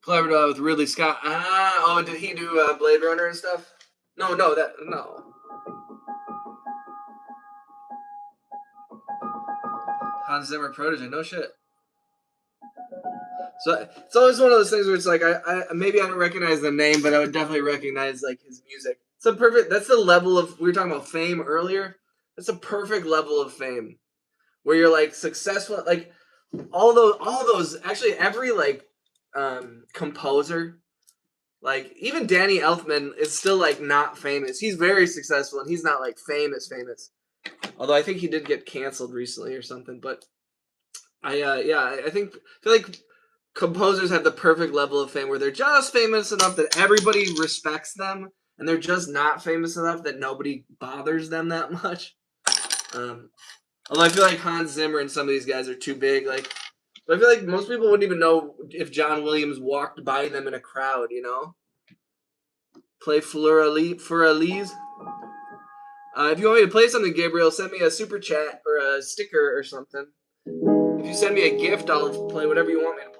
Collaborated with Ridley Scott. Oh, did he do Blade Runner and stuff? No. Hans Zimmer protege. No shit. So it's always one of those things where it's like I maybe I don't recognize the name, but I would definitely recognize like his music. It's a perfect. That's the level of we were talking about fame earlier. That's a perfect level of fame, where you're like successful. Like all those. Actually, every like composer, like even Danny Elfman is still like not famous. He's very successful, and he's not like famous. Although I think he did get canceled recently or something. But I feel like composers have the perfect level of fame where they're just famous enough that everybody respects them, and they're just not famous enough that nobody bothers them that much. Although I feel like Hans Zimmer and some of these guys are too big. Like, but I feel like most people wouldn't even know if John Williams walked by them in a crowd. You know, play Fleur Elise. If you want me to play something, Gabriel, send me a super chat or a sticker or something. If you send me a gift, I'll play whatever you want me to play.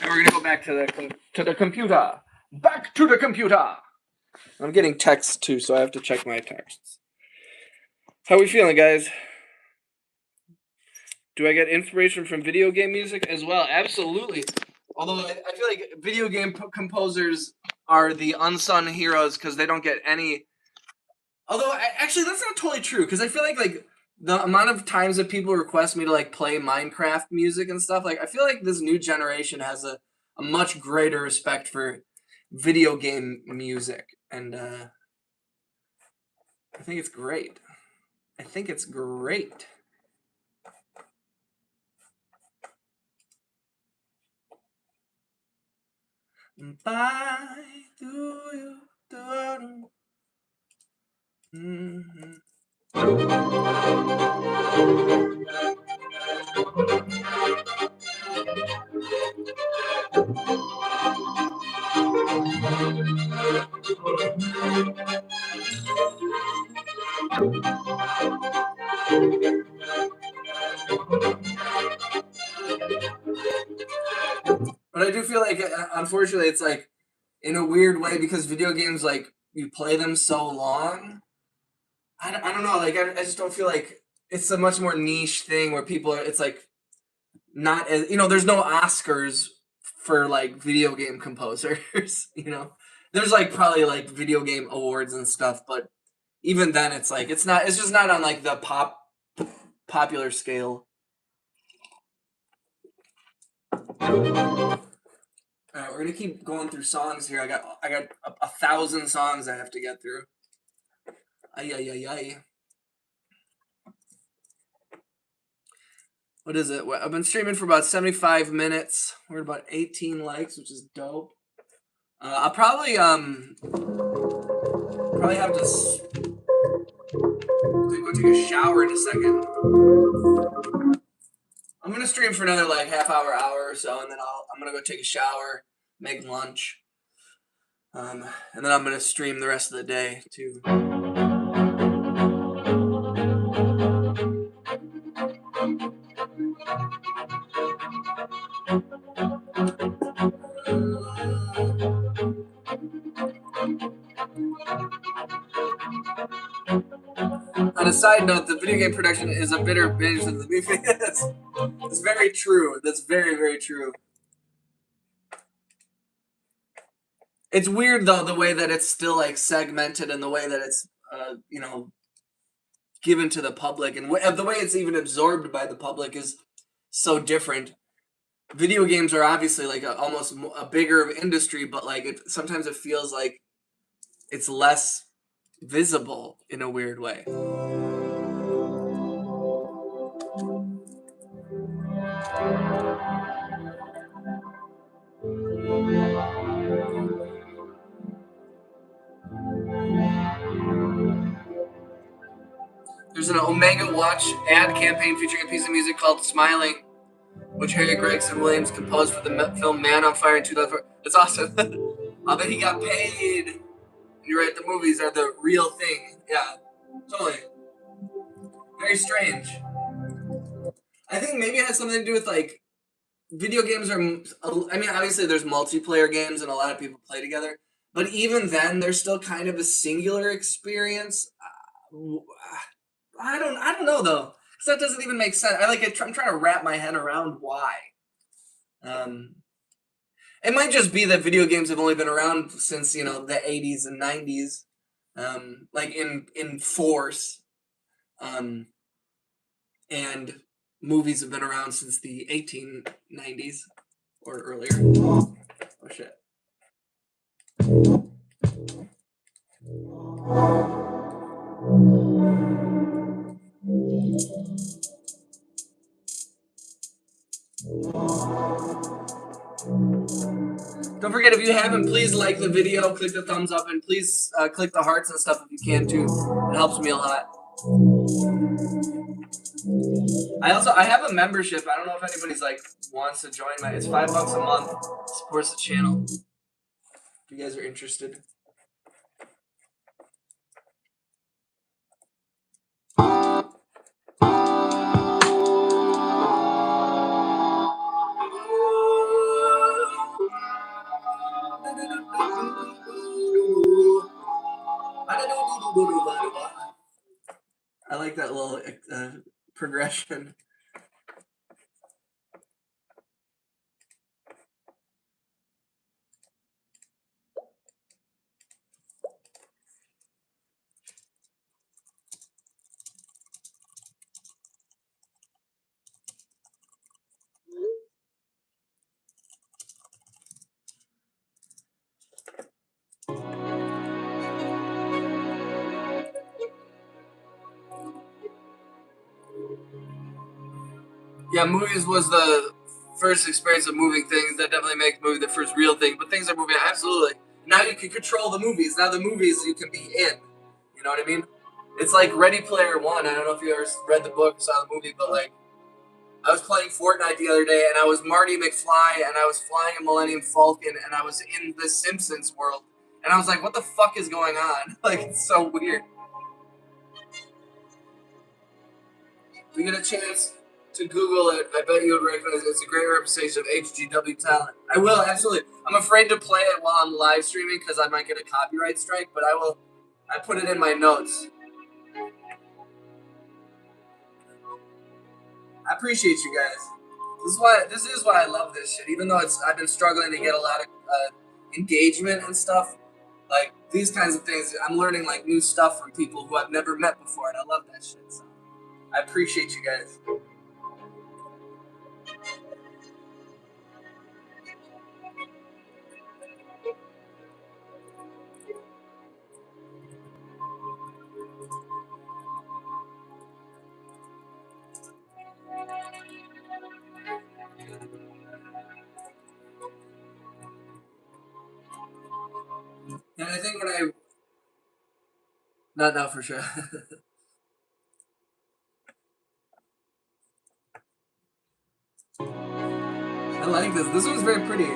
And we're gonna go back to the computer. Back to the computer. I'm getting texts too, so I have to check my texts. How are we feeling, guys? Do I get inspiration from video game music as well? Absolutely. Although I feel like video game composers are the unsung heroes because they don't get any Although, actually, that's not totally true because I feel like the amount of times that people request me to like play Minecraft music and stuff, like I feel like this new generation has a much greater respect for video game music, and I think it's great. I think it's great. Bye, do you, do, mm-hmm. But I do feel like, unfortunately, it's like in a weird way because video games, like you play them so long. I don't know. Like I just don't feel like it's a much more niche thing where people are. It's like not as there's no Oscars for like video game composers. There's like probably like video game awards and stuff, but even then, it's like it's not. It's just not on like the popular scale. All right, we're gonna keep going through songs here. I got a 1,000 songs I have to get through. Ay ay ay ay. What is it? I've been streaming for about 75 minutes. We're at about 18 likes, which is dope. I'll probably have to go take a shower in a second. I'm gonna stream for another like half hour or so, and then I'm gonna go take a shower, make lunch, and then I'm gonna stream the rest of the day too. On a side note, the video game production is a bitter binge than the movie is. It's very true. That's very, very true. It's weird though the way that it's still like segmented and the way that it's given to the public and the way it's even absorbed by the public is so different. Video games are obviously like almost a bigger industry, but like sometimes it feels like it's less visible in a weird way. There's an Omega Watch ad campaign featuring a piece of music called "Smiling," which Harry Gregson Williams composed for the film Man on Fire in 2004. That's awesome. I bet he got paid. You're right, the movies are the real thing. Yeah, totally. Very strange. I think maybe it has something to do with like video games are. I mean, obviously there's multiplayer games and a lot of people play together, but even then, there's still kind of a singular experience. I don't know though, because that doesn't even make sense. I'm trying to wrap my head around why. It might just be that video games have only been around since the 80s and 90s, like in force, and movies have been around since the 1890s or earlier. Oh shit. Don't forget, if you haven't, please like the video, click the thumbs up, and please click the hearts and stuff if you can too. It helps me a lot. I have a membership. I don't know if anybody's like wants to join it's $5 a month. Supports the channel. If you guys are interested. I like that little progression. Yeah, movies was the first experience of moving things. That definitely makes movie the first real thing. But things are moving, absolutely. Now you can control the movies. Now the movies you can be in. You know what I mean? It's like Ready Player One. I don't know if you ever read the book or saw the movie, but like I was playing Fortnite the other day, and I was Marty McFly, and I was flying a Millennium Falcon, and I was in the Simpsons world, and I was like, "What the fuck is going on?" Like, it's so weird. If you get a chance to Google it, I bet you would recognize it. It's a great representation of HGW talent. I will, absolutely. I'm afraid to play it while I'm live streaming because I might get a copyright strike, but I will. I put it in my notes. I appreciate you guys. This is why I love this shit. Even though I've been struggling to get a lot of engagement and stuff. Like these kinds of things, I'm learning like new stuff from people who I've never met before, and I love that shit. So I appreciate you guys. And I think when I not now for sure. I like this. This one's very pretty.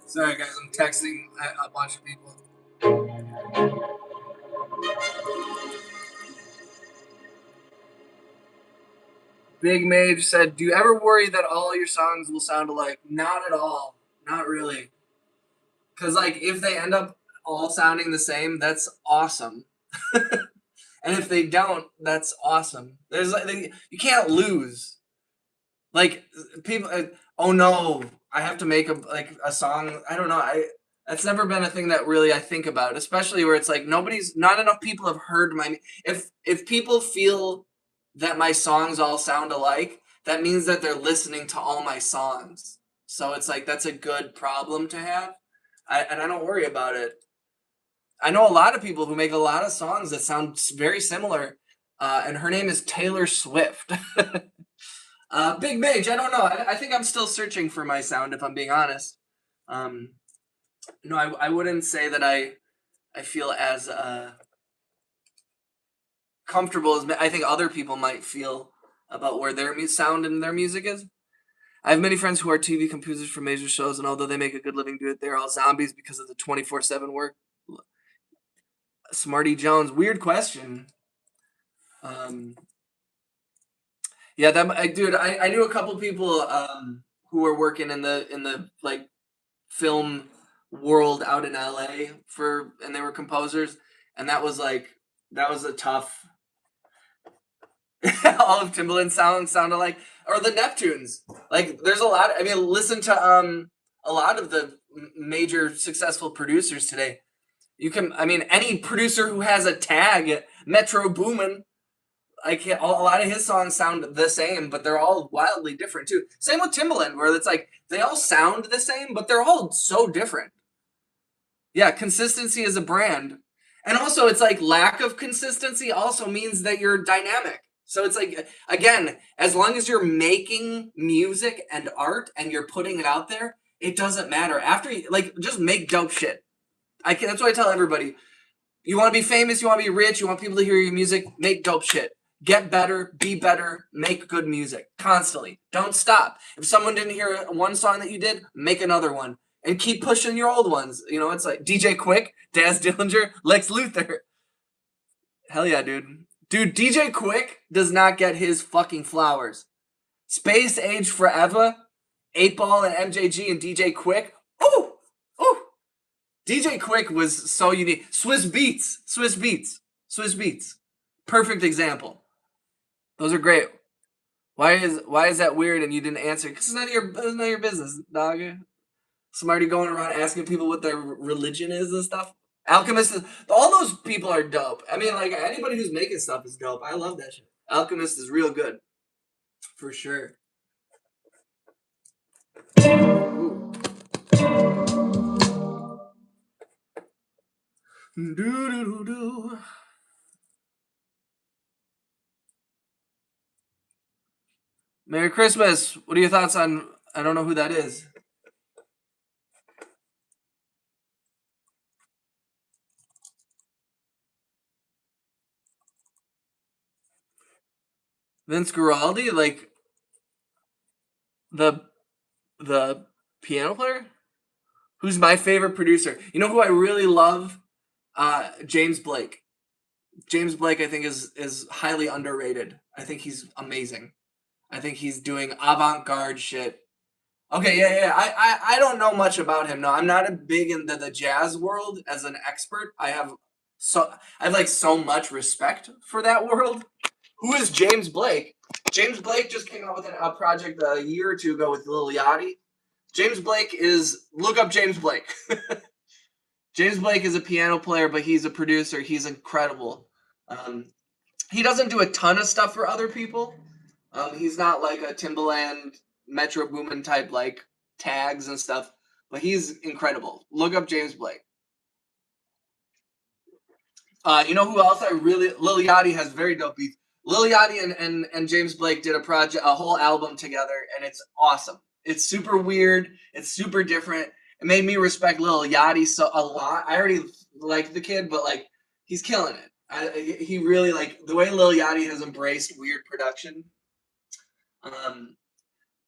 Sorry guys, I'm texting a bunch of people. Big Mage said, "Do you ever worry that all your songs will sound alike?" Not at all. Not really. Because like if they end up all sounding the same, that's awesome. And if they don't, that's awesome. There's like you can't lose. Like people, oh no, I have to make a song. I don't know. That's never been a thing that really I think about, especially where it's like not enough people have heard my. If people feel that my songs all sound alike, that means that they're listening to all my songs. So it's like that's a good problem to have, and I don't worry about it. I know a lot of people who make a lot of songs that sound very similar, and her name is Taylor Swift. Big Mage, I don't know. I think I'm still searching for my sound, if I'm being honest. Um, no, I wouldn't say that I feel as comfortable as I think other people might feel about where their sound and their music is. I have many friends who are TV composers for major shows, and although they make a good living doing it, they're all zombies because of the 24/7 work. Smarty Jones, weird question. Yeah, dude, I knew a couple people who were working in the like film world out in LA and they were composers, and that was a tough. All of Timbaland's songs sounded like, or the Neptunes. Like, there's a lot. I mean, listen to a lot of the major successful producers today. You can, I mean, any producer who has a tag, Metro Boomin, like a lot of his songs sound the same, but they're all wildly different too. Same with Timbaland, where it's like they all sound the same, but they're all so different. Yeah, consistency is a brand. And also, it's like lack of consistency also means that you're dynamic. So it's like, again, as long as you're making music and art and you're putting it out there, it doesn't matter. After you, like, just make dope shit. That's what I tell everybody. You want to be famous, you want to be rich, you want people to hear your music, make dope shit. Get better, be better, make good music constantly. Don't stop. If someone didn't hear one song that you did, make another one. And keep pushing your old ones. You know, it's like DJ Quick, Daz Dillinger, Lex Luthor. Hell yeah, dude. Dude, DJ Quick does not get his fucking flowers. Space Age Forever, 8Ball and MJG and DJ Quick. Ooh! Ooh! DJ Quick was so unique. Swiss Beats. Perfect example. Those are great. Why is that weird and you didn't answer? Because it's none of your business, dog. Smarty going around asking people what their religion is and stuff. Alchemist all those people are dope. I mean, like, anybody who's making stuff is dope. I love that shit. Alchemist is real good. For sure. Ooh. Do. Merry Christmas. What are your thoughts on, I don't know who that is. Vince Guaraldi, like the piano player? Who's my favorite producer? You know who I really love? James Blake. James Blake, I think, is highly underrated. I think he's amazing. I think he's doing avant-garde shit. Okay, yeah. I don't know much about him. No, I'm not a big into the jazz world as an expert. I have like so much respect for that world. Who is James Blake? James Blake just came out with a project a year or two ago with Lil Yachty. James Blake look up James Blake. James Blake is a piano player, but he's a producer. He's incredible. He doesn't do a ton of stuff for other people. He's not like a Timbaland, Metro Boomin type, like tags and stuff, but he's incredible. Look up James Blake. You know who else Lil Yachty has very dope beats. Lil Yachty and James Blake did a whole album together, and it's awesome. It's super weird. It's super different. It made me respect Lil Yachty a lot. I already like the kid, but like he's killing it. He really, like the way Lil Yachty has embraced weird production.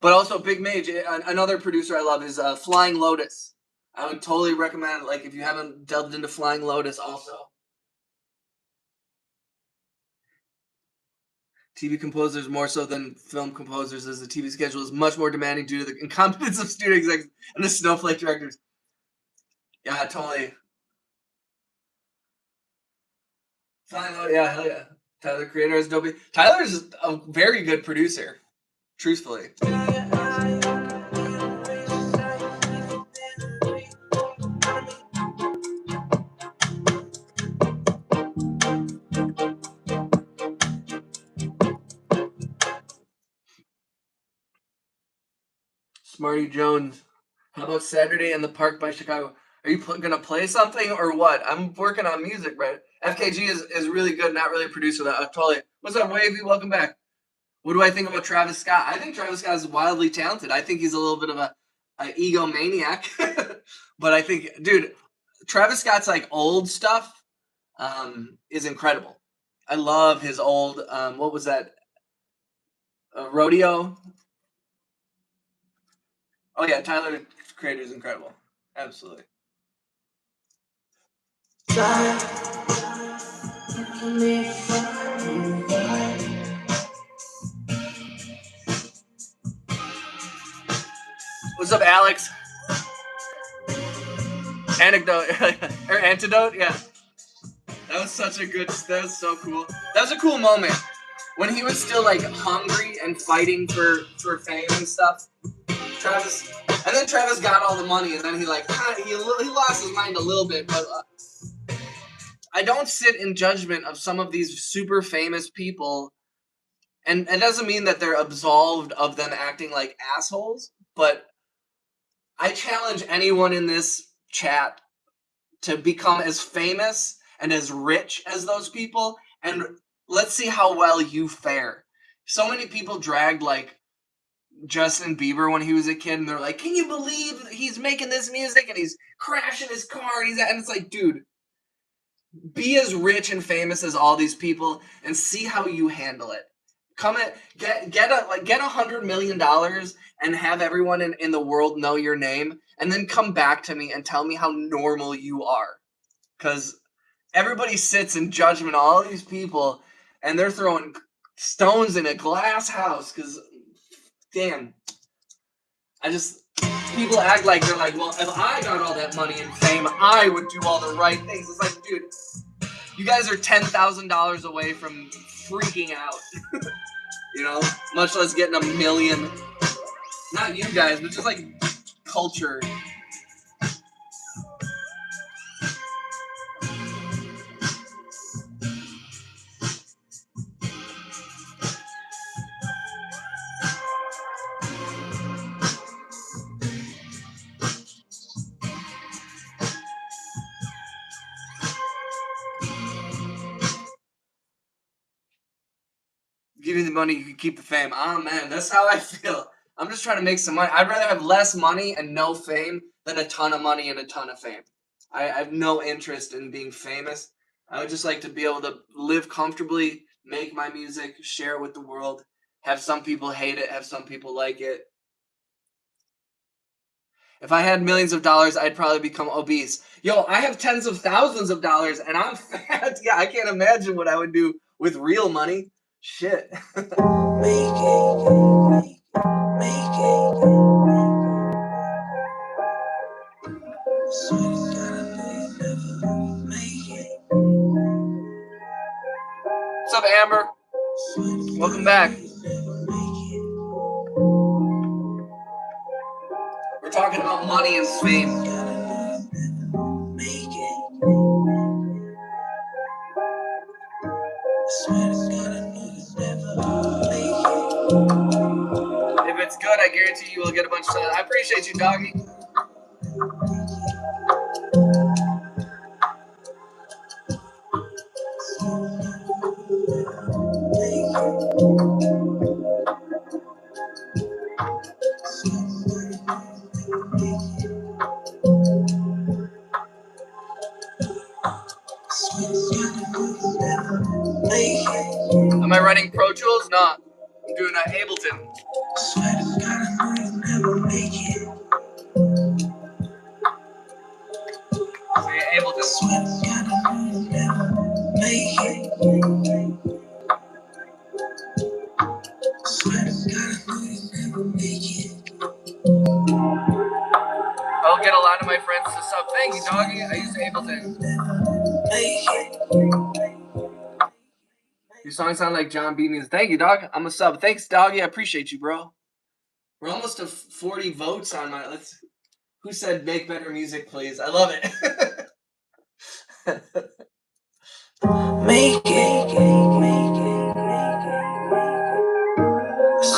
But also Big Mage, another producer I love is Flying Lotus. I would totally recommend it, like if you haven't delved into Flying Lotus also. TV composers more so than film composers, as the TV schedule is much more demanding due to the incompetence of studio execs and the snowflake directors. Yeah, totally. Fine, yeah, hell yeah. Tyler, Creator, is dope. Tyler is a very good producer, truthfully. Smarty Jones. How about Saturday in the Park by Chicago? Are you gonna play something or what? I'm working on music, right? FKG is really good, not really a producer. Totally. What's up, Wavy? Welcome back. What do I think about Travis Scott? I think Travis Scott is wildly talented. I think he's a little bit of a egomaniac. But I think, dude, Travis Scott's like old stuff is incredible. I love his old, what was that? Rodeo? Oh yeah, Tyler the Creator is incredible. Absolutely. What's up, Alex? Anecdote or antidote? Yeah. That was such a good. That was so cool. That was a cool moment when he was still like hungry and fighting for fame and stuff. Travis, and then Travis got all the money, and then he like he lost his mind a little bit. But I don't sit in judgment of some of these super famous people, and it doesn't mean that they're absolved of them acting like assholes. But I challenge anyone in this chat to become as famous and as rich as those people, and let's see how well you fare. So many people dragged like Justin Bieber when he was a kid, and they're like, "Can you believe he's making this music and he's crashing his car?" And it's like, dude, be as rich and famous as all these people, and see how you handle it. Come at get $100 million and have everyone in the world know your name, and then come back to me and tell me how normal you are, because everybody sits in judgment of all these people, and they're throwing stones in a glass house because, damn, people act like they're like, well, if I got all that money and fame, I would do all the right things. It's like, dude, you guys are $10,000 away from freaking out, much less getting $1 million. Not you guys, but just like culture. Give me the money, you can keep the fame. Oh man, that's how I feel. I'm just trying to make some money. I'd rather have less money and no fame than a ton of money and a ton of fame. I have no interest in being famous. I would just like to be able to live comfortably, make my music, share it with the world, have some people hate it, have some people like it. If I had millions of dollars, I'd probably become obese. Yo, I have tens of thousands of dollars and I'm fat. Yeah, I can't imagine what I would do with real money. Shit. What's up, Amber? Welcome back. We're talking about money and fame. If it's good, I guarantee you will get a bunch of stuff. I appreciate you, doggy. Am I running Pro Tools? No, I'm doing Ableton. Swear to God, I know you'll never make it. Ableton. Swear to God, I know you'll never make it. Swear to God, I know you'll never make it. I'll get a lot of my friends to sub. Thank you, doggy. I use Ableton. Your songs sound like John B. music. Thank you, dog. I'm a sub. Thanks, doggy. I appreciate you, bro. We're almost to 40 votes on my. Who said make better music, please? I love it. Make it.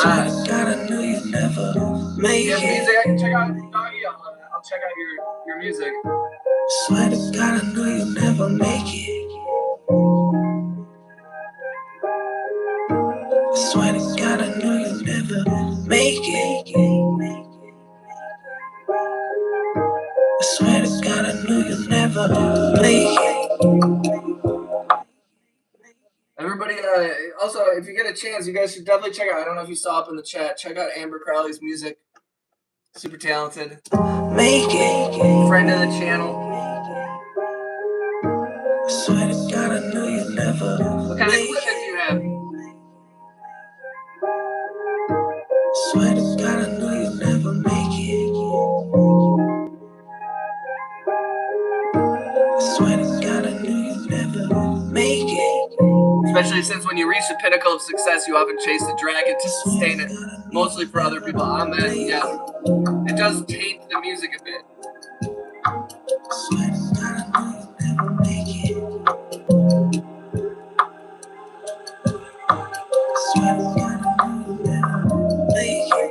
I gotta know you never make it. Music I can check out. Doggy, I'll check out your music. Swear to God, I know you'll never make it. Swear to God, I know you'll never make it. I swear to God, I know you'll never make it. Everybody, also, if you get a chance, you guys should definitely check out. I don't know if you saw up in the chat. Check out Amber Crowley's music. Super talented. Make it. Friend of the channel. I swear to God, I knew you'd never. What kind of equipment do you have? Swear to God, I knew you'd never make it. I swear to God, I knew you'd never make it. Especially since when you reach the pinnacle of success, you often chase the dragon to sustain it, mostly for other people. Amen. Yeah. It does taint the music a bit. Swear to God, I knew you'd never make it. Swear to God, I knew you'd never make it.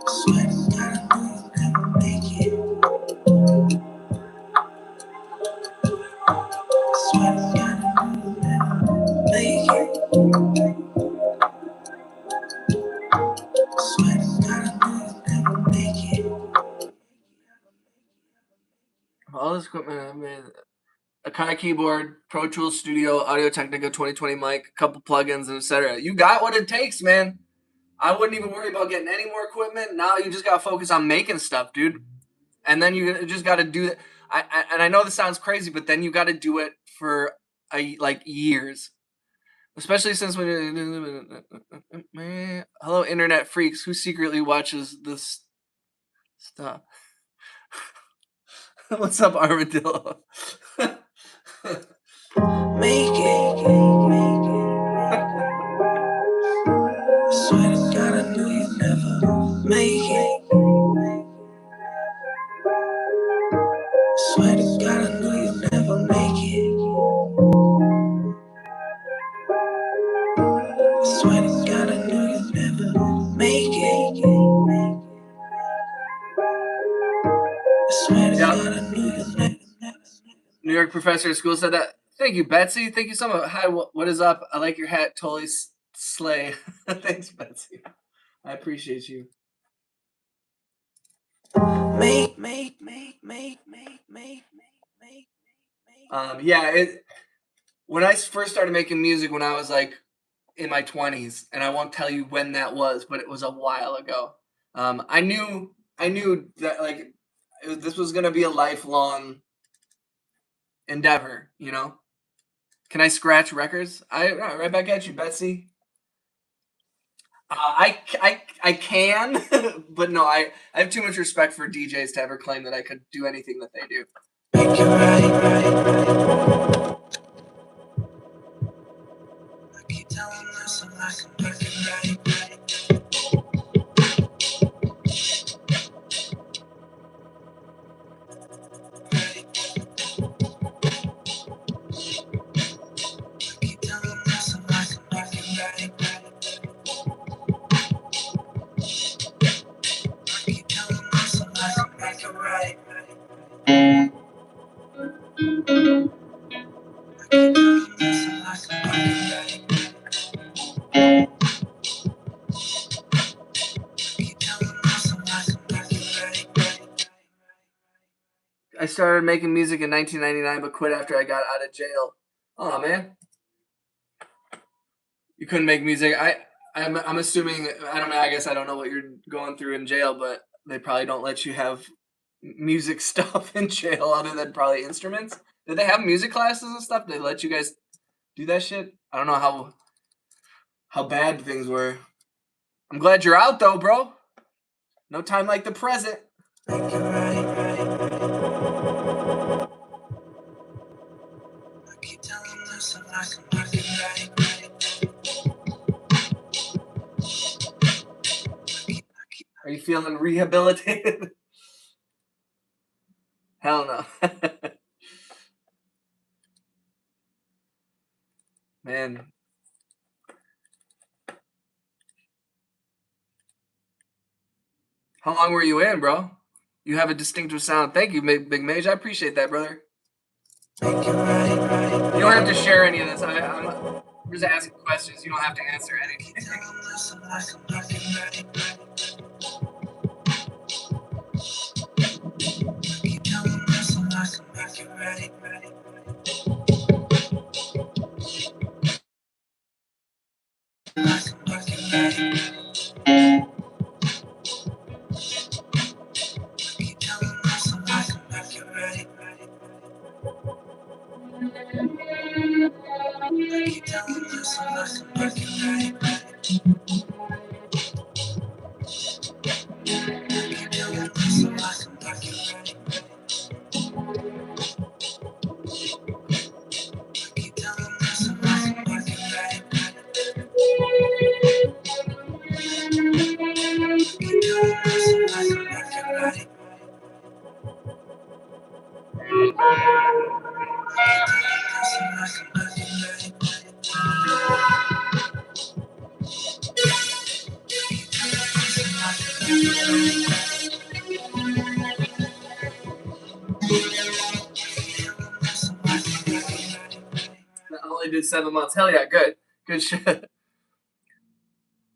Swear to God, I knew you'd never make it. Swear to God, I knew you'd never make it. Swear to God, I knew you'd never make it. All this equipment, I mean, Akai keyboard, Pro Tools Studio, Audio Technica 2020 mic, a couple plugins, and etc. You got what it takes, man. I wouldn't even worry about getting any more equipment. Now you just gotta focus on making stuff, dude. And then you just gotta do that. I know this sounds crazy, but then you gotta do it for like years. Especially since when hello internet freaks who secretly watches this stuff. What's up, Armadillo? Make it. Swear to God, I knew you'd never make it. Swear to God, I knew you'd never make it. Swear to God, I knew you'd never make it. Swear to God, I knew you'd never. New York professor at school said that. Thank you, Betsy. Thank you so much. Hi, what is up? I like your hat. Totally slay. Thanks, Betsy. I appreciate you. Yeah. When I first started making music, when I was like in my 20s, and I won't tell you when that was, but it was a while ago. I knew that like this was gonna be a lifelong endeavor, you know. Can I scratch records? Right back at you, Betsy. I can, but no, I have too much respect for DJs to ever claim that I could do anything that they do. Make it right. I keep telling myself I can make it right. I keep telling myself I can make it right. I keep telling myself I can make it right. I keep telling myself I can make it right. I started making music in 1999, but quit after I got out of jail. Oh man, you couldn't make music. I'm assuming. I don't know. I guess I don't know what you're going through in jail, but they probably don't let you have music stuff in jail other than probably instruments. Did they have music classes and stuff? Did they let you guys do that shit? I don't know how bad things were. I'm glad you're out though, bro. No time like the present. Make it right. I keep telling myself I can make it right. Are you feeling rehabilitated? Hell no. Man. How long were you in, bro? You have a distinctive sound. Thank you, Big Mage. I appreciate that, brother. Make it right. You don't have to share any of this. I'm just asking questions. You don't have to answer anything. Keep telling myself I can make it right. Keep telling myself I can make it right. I can make it right. keep telling myself left and right and right. Keep telling myself left and right and right. Keep telling myself left and right and right. Keep telling myself left and right and right. I only did 7 months. Hell yeah, good. Good shit.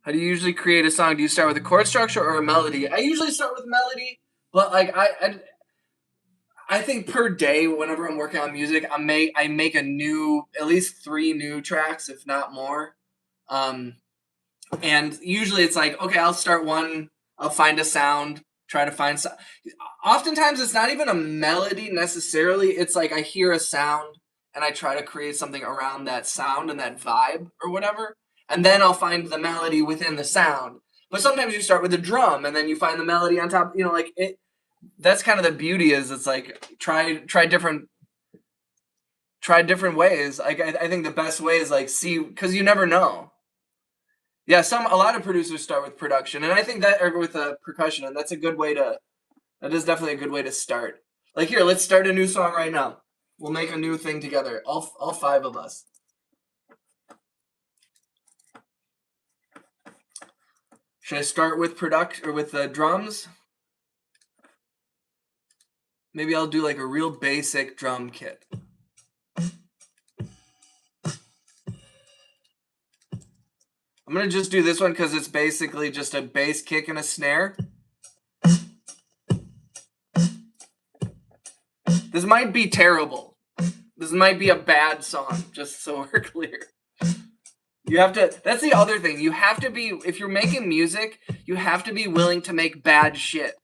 How do you usually create a song? Do you start with a chord structure or a melody? I usually start with melody, but like I think per day, whenever I'm working on music, I make a new, at least 3 new tracks, if not more. And usually it's like, okay, I'll start one, I'll find a sound, try to find some. Oftentimes it's not even a melody necessarily. It's like I hear a sound and I try to create something around that sound and that vibe or whatever. And then I'll find the melody within the sound. But sometimes you start with a drum and then you find the melody on top, like it. That's kind of the beauty is it's like try different ways. Like I think the best way is like see, because you never know. Yeah, a lot of producers start with production, and I think that or with percussion, and that's a good way to. That is definitely a good way to start. Like here, let's start a new song right now. We'll make a new thing together, all 5 of us. Should I start with with the drums? Maybe I'll do like a real basic drum kit. I'm gonna just do this one because it's basically just a bass kick and a snare. This might be terrible. This might be a bad song, just so we're clear. You have to, that's the other thing. You have to be, if you're making music, you have to be willing to make bad shit.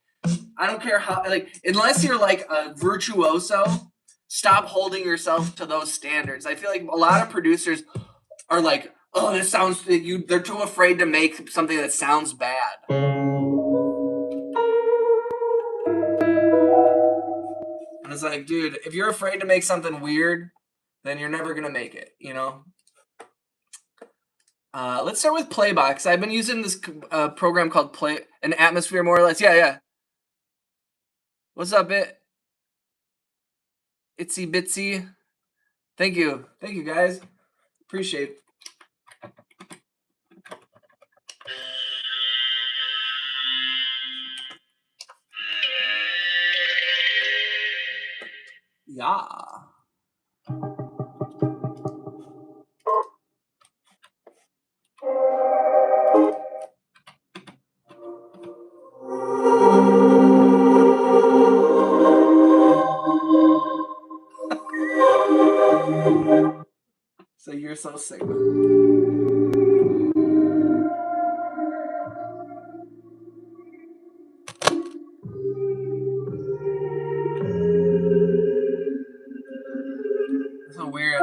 I don't care how, like, unless you're like a virtuoso, stop holding yourself to those standards. I feel like a lot of producers are like, oh, this sounds, they're too afraid to make something that sounds bad. And it's like, dude, if you're afraid to make something weird, then you're never going to make it, Let's start with Playbox. I've been using this program called an Atmosphere, more or less. Yeah. What's up, Itsy Bitsy? Thank you, guys. Appreciate it. Yeah. So you're so sick. That's so weird.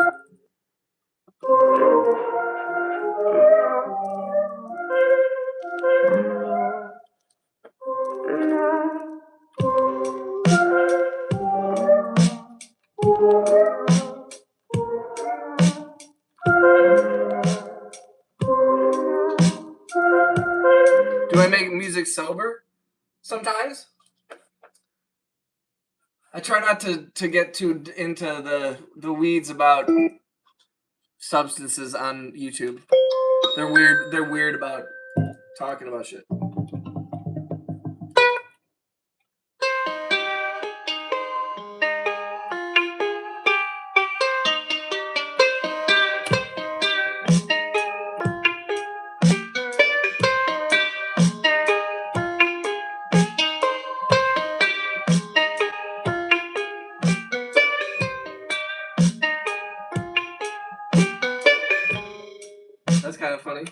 Do I make music sober? Sometimes. I try not to get too into the weeds about substances on YouTube. They're weird. They're weird about talking about shit. That's kind of funny.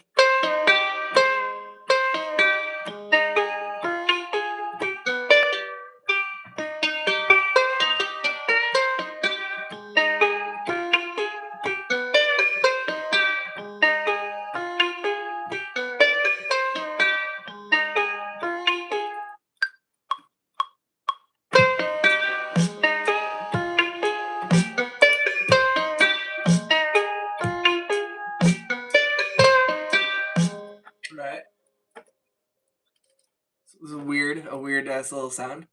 weird ass little sound.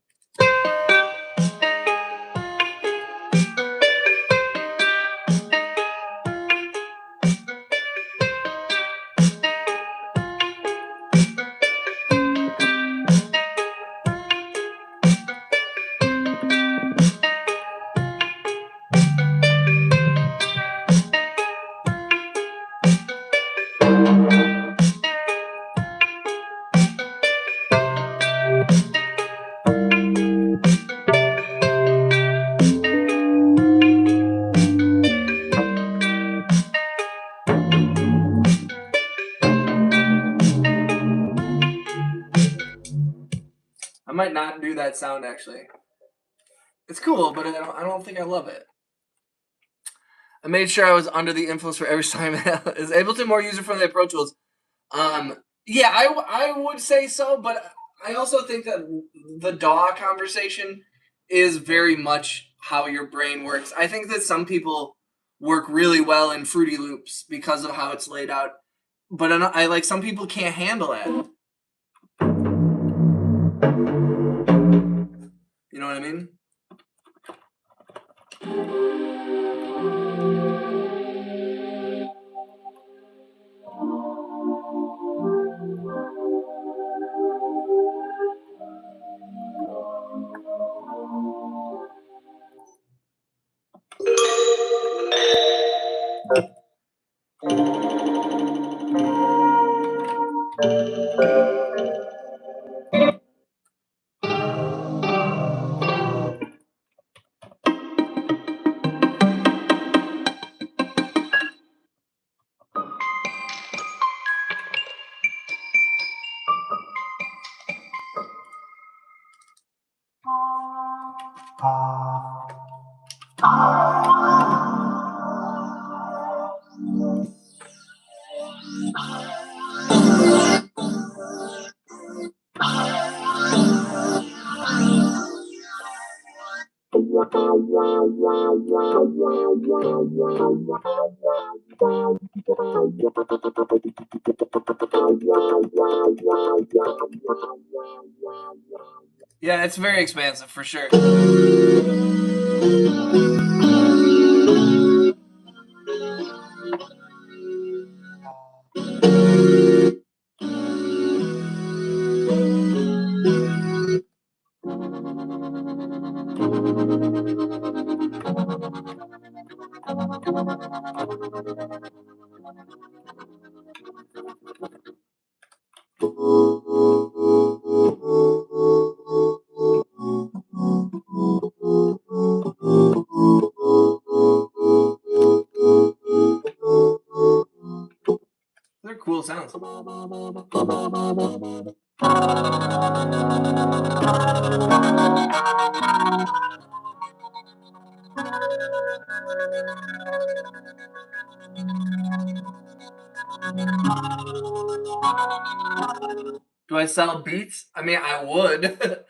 I might not do that sound actually. It's cool, but I don't think I love it. I made sure I was under the influence for every time. Is Ableton more user-friendly approach tools? Yeah, I would say so, but I also think that the DAW conversation is very much how your brain works. I think that some people work really well in Fruity Loops because of how it's laid out, but I like some people can't handle it. You know what I mean? Yeah, it's very expansive for sure. They're cool sounds. Do I sell beats? I mean, I would.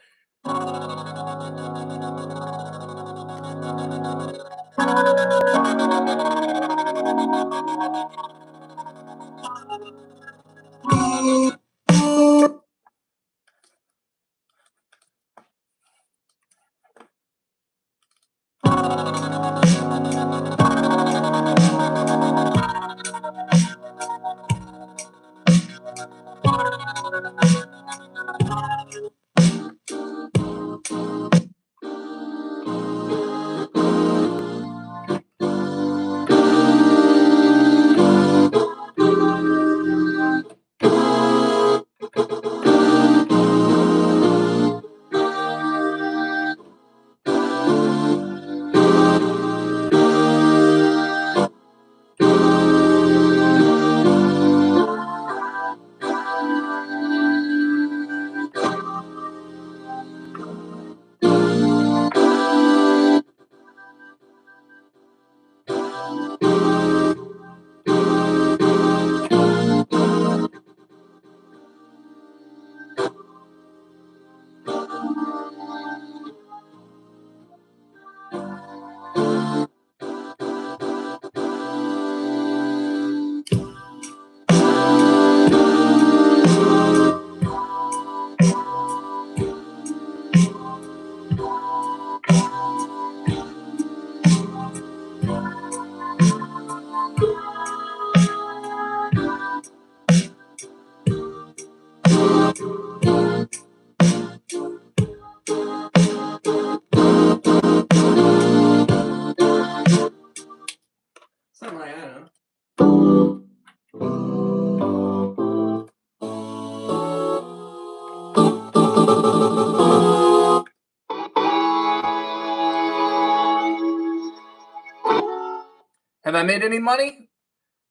made any money?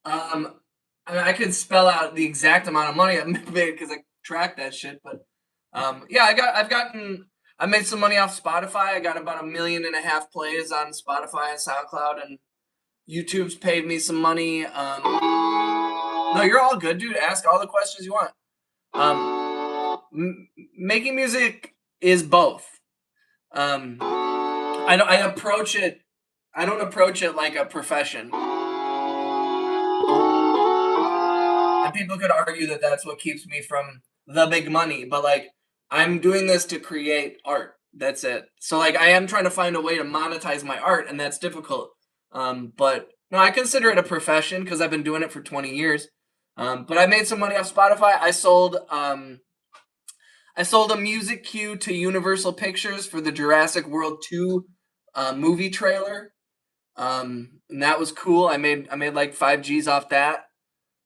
I mean, I could spell out the exact amount of money I made because I track that shit. But yeah, I made some money off Spotify. I got about 1.5 million plays on Spotify and SoundCloud, and YouTube's paid me some money. No, you're all good, dude. Ask all the questions you want. Making music is both. I don't approach it like a profession. And people could argue that that's what keeps me from the big money, but like I'm doing this to create art. That's it. So like I am trying to find a way to monetize my art, and that's difficult. But no, I consider it a profession because I've been doing it for 20 years. But I made some money off Spotify. I sold a music cue to Universal Pictures for the Jurassic World 2 movie trailer. And that was cool. I made like 5 G's off that.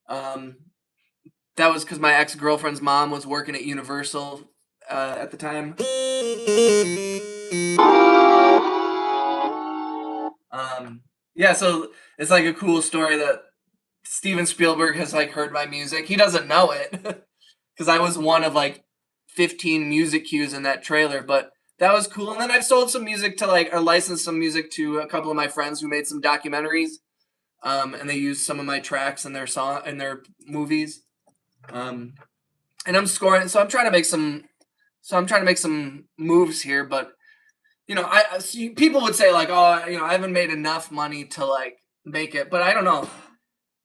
That was because my ex-girlfriend's mom was working at Universal at the time. Yeah, so it's like a cool story that Steven Spielberg has like heard my music. He doesn't know it because I was one of like 15 music cues in that trailer, but that was cool. And then I've sold some music to like, or licensed some music to a couple of my friends who made some documentaries, and they used some of my tracks in their movies. And I'm scoring, so I'm trying to make some moves here. But you know, people would say like, oh, you know, I haven't made enough money to like make it, but I don't know.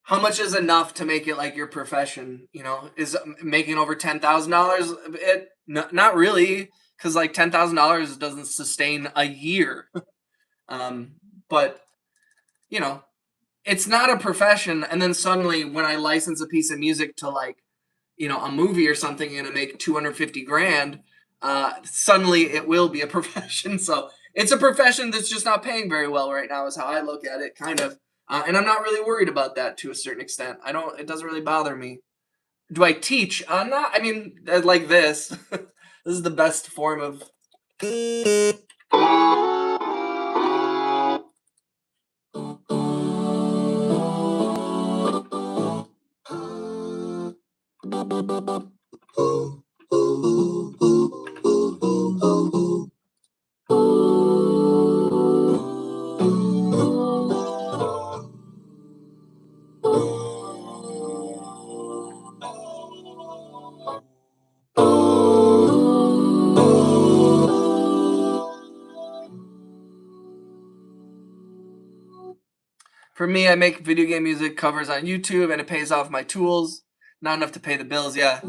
How much is enough to make it like your profession? You know, is making over $10,000? Not really, because like $10,000 doesn't sustain a year. But you know, it's not a profession. And then suddenly, when I license a piece of music to like, you know, a movie or something, and I make 250 grand, suddenly it will be a profession. So it's a profession that's just not paying very well right now, is how I look at it, kind of. And I'm not really worried about that to a certain extent. It doesn't really bother me. Do I teach? Not, I mean, like this. This is the best form of. For me, I make video game music covers on YouTube, and it pays off my tools. Not enough to pay the bills, yeah.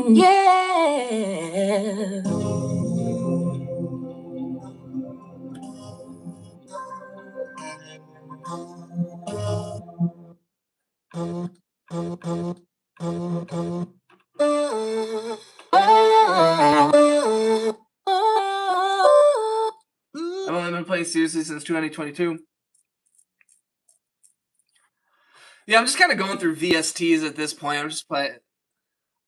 Yeah. I've only been playing seriously since 2022. Yeah, I'm just kind of going through VSTs at this point. I'm just playing.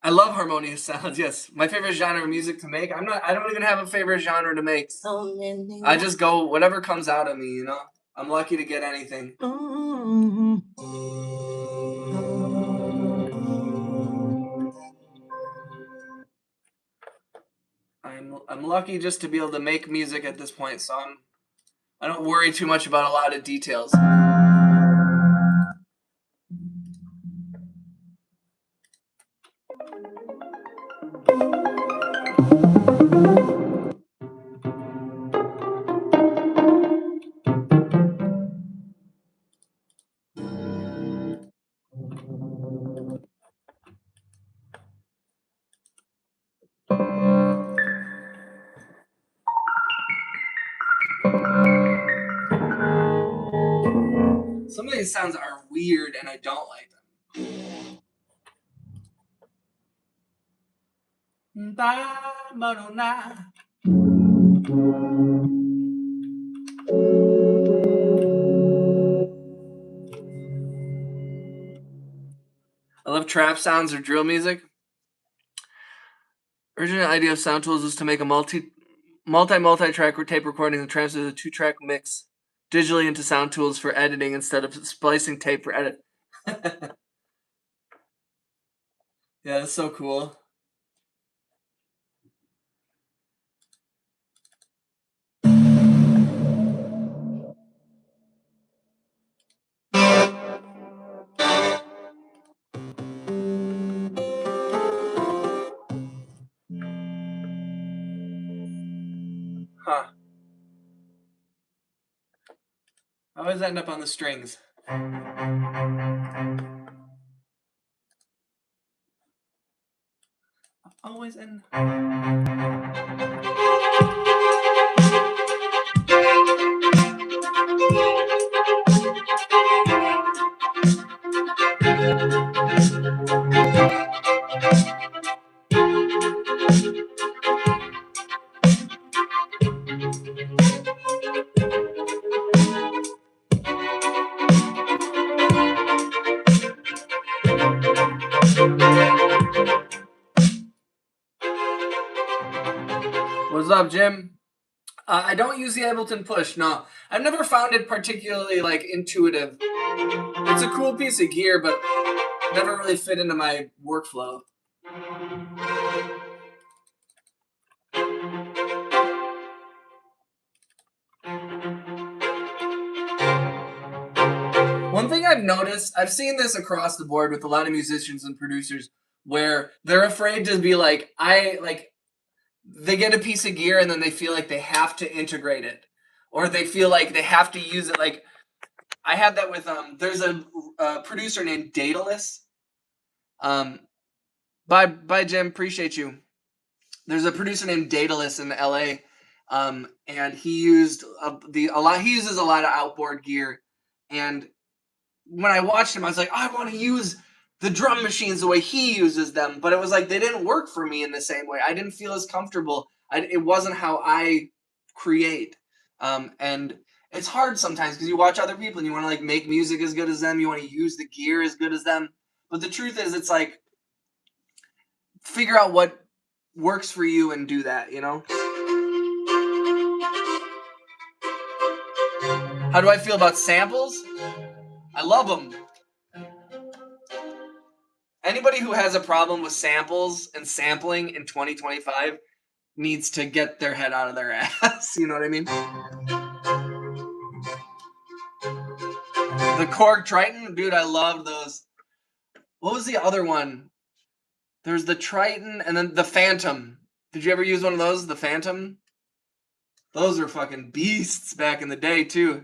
I love harmonious sounds. Yes, my favorite genre of music to make. I don't even have a favorite genre to make. I just go whatever comes out of me. You know, I'm lucky to get anything. I'm lucky just to be able to make music at this point. So I don't worry too much about a lot of details. Some of these sounds are weird and I don't like them. I love trap sounds or drill music. Original idea of Sound Tools was to make a multi-track tape recording and transfer the 2-track mix digitally into Sound Tools for editing instead of splicing tape for edit. Yeah, that's so cool. Huh. I always end up on the strings. Always end. What's up, Jim? I don't use the Ableton Push. No, I've never found it particularly like intuitive. It's a cool piece of gear, but never really fit into my workflow. One thing I've noticed, I've seen this across the board with a lot of musicians and producers, where they're afraid to be like, they get a piece of gear and then they feel like they have to integrate it, or they feel like they have to use it. Like I had that with there's a producer named Daedalus. Bye Jim, appreciate you. There's a producer named Daedalus in LA, and he used he uses a lot of outboard gear, and when I watched him, I was like, I want to use the drum machines the way he uses them, but it was like they didn't work for me in the same way. I didn't feel as comfortable. It wasn't how I create, and it's hard sometimes because you watch other people and you want to like make music as good as them. You want to use the gear as good as them, but the truth is, it's like figure out what works for you and do that. You know. How do I feel about samples? I love them. Anybody who has a problem with samples and sampling in 2025 needs to get their head out of their ass. You know what I mean? The Korg Triton, dude, I love those. What was the other one? There's the Triton and then the Phantom. Did you ever use one of those? The Phantom? Those are fucking beasts back in the day, too.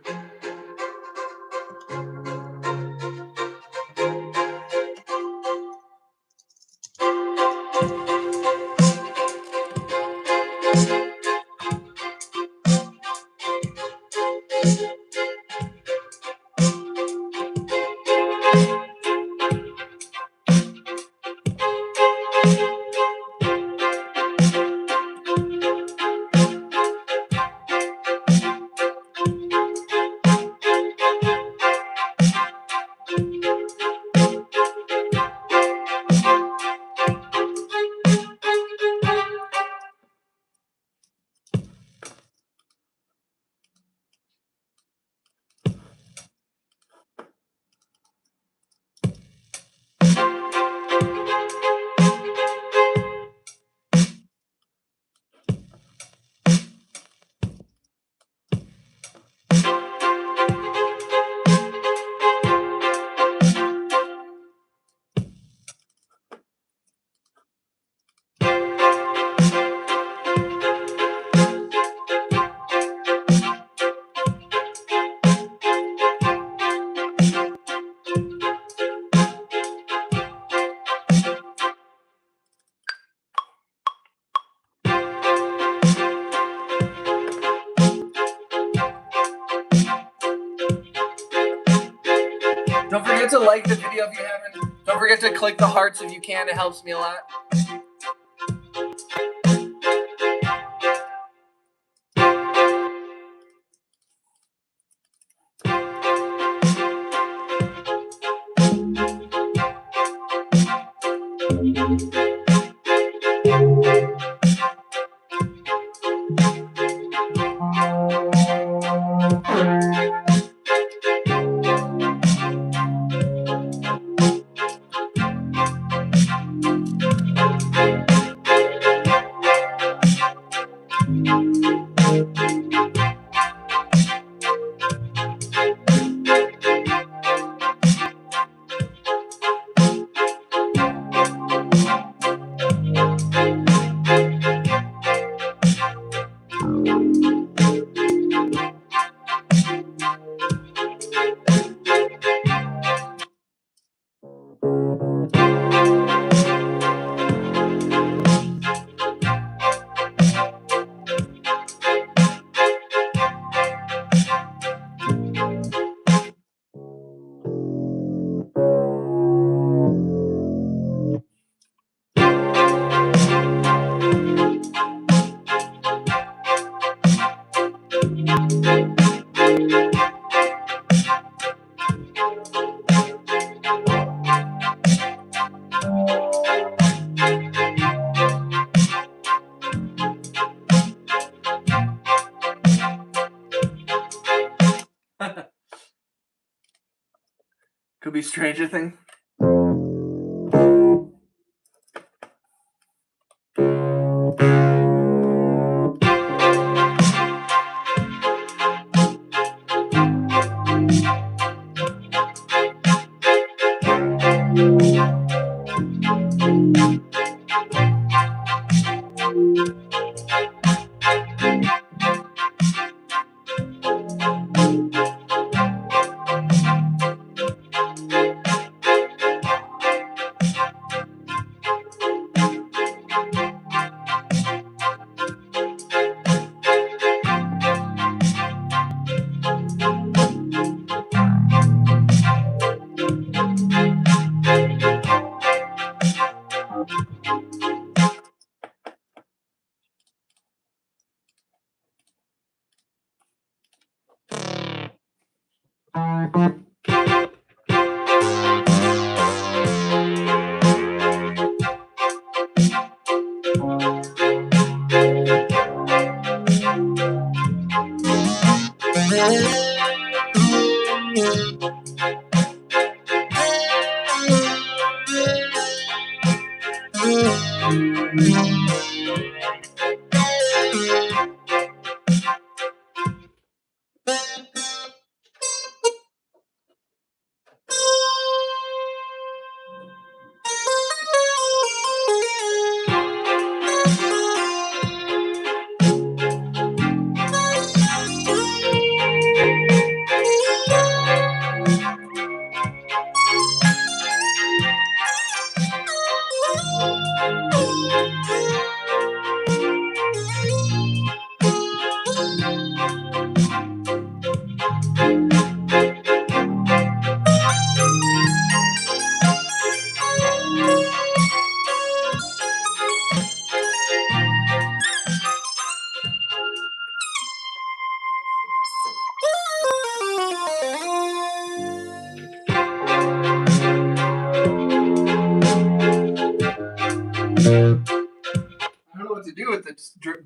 Don't forget to like the video if you haven't. Don't forget to click the hearts if you can. It helps me a lot. Could be Stranger Things.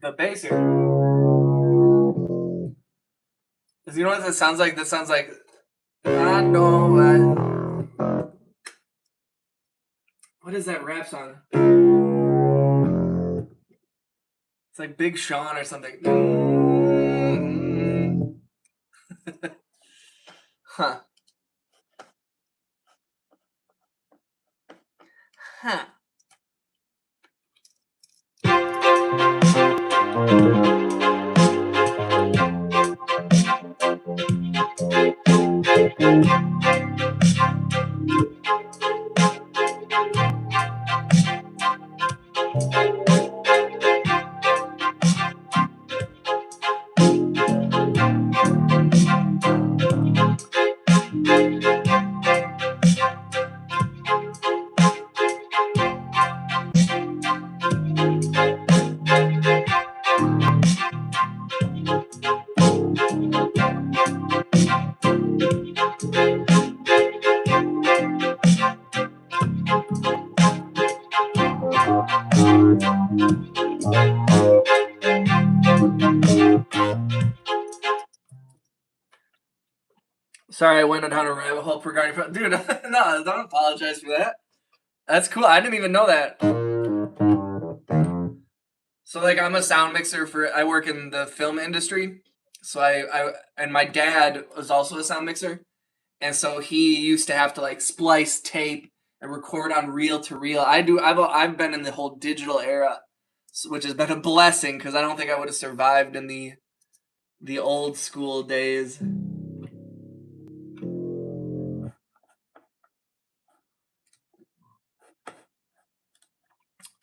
The bass here. Because you know what this sounds like? This sounds like I know what is that rap song? It's like Big Sean or something. Huh. Huh. Sorry, I went down a rabbit hole regarding. Dude, no, don't apologize for that. That's cool. I didn't even know that. So like I'm a sound mixer for I work in the film industry. So I and my dad was also a sound mixer. And so he used to have to like splice tape and record on reel to reel. I've been in the whole digital era, which has been a blessing because I don't think I would have survived in the old school days.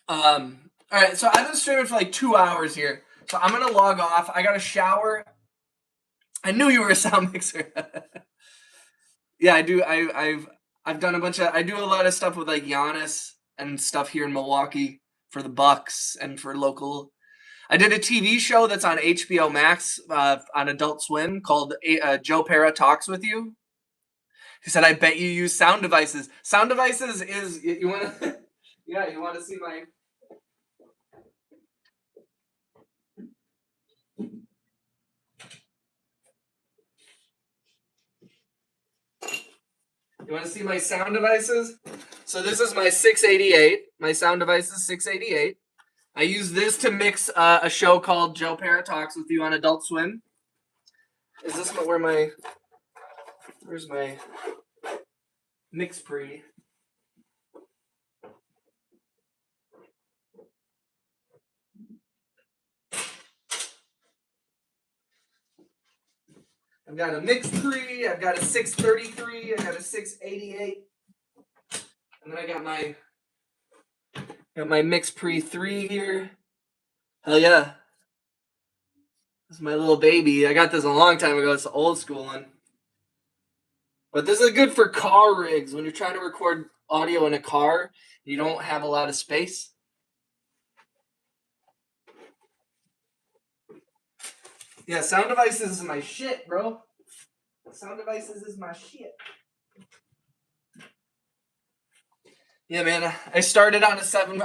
All right, so I've been streaming for like 2 hours here. So I'm gonna log off. I got a shower. I knew you were a sound mixer. Yeah, I do. I've done a bunch of. I do a lot of stuff with like Giannis and stuff here in Milwaukee for the Bucks and for local. I did a TV show that's on HBO Max on Adult Swim called Joe Pera Talks with You. He said, "I bet you use sound devices. Sound devices is you want to, yeah, you want to see my." You want to see my sound devices? So this is my 688. My sound device is 688. I use this to mix a show called Joe Pera Talks with You on Adult Swim. Is this where my? Where's my mix pre? I've got a mix pre. I've got a 633. I got a 688. And then I got my mix pre 3 here. Hell yeah. This is my little baby. I got this a long time ago. It's the old school one. But this is good for car rigs. When you're trying to record audio in a car, you don't have a lot of space. Yeah, sound devices is my shit, bro. Sound devices is my shit. Yeah, man. I started on a sound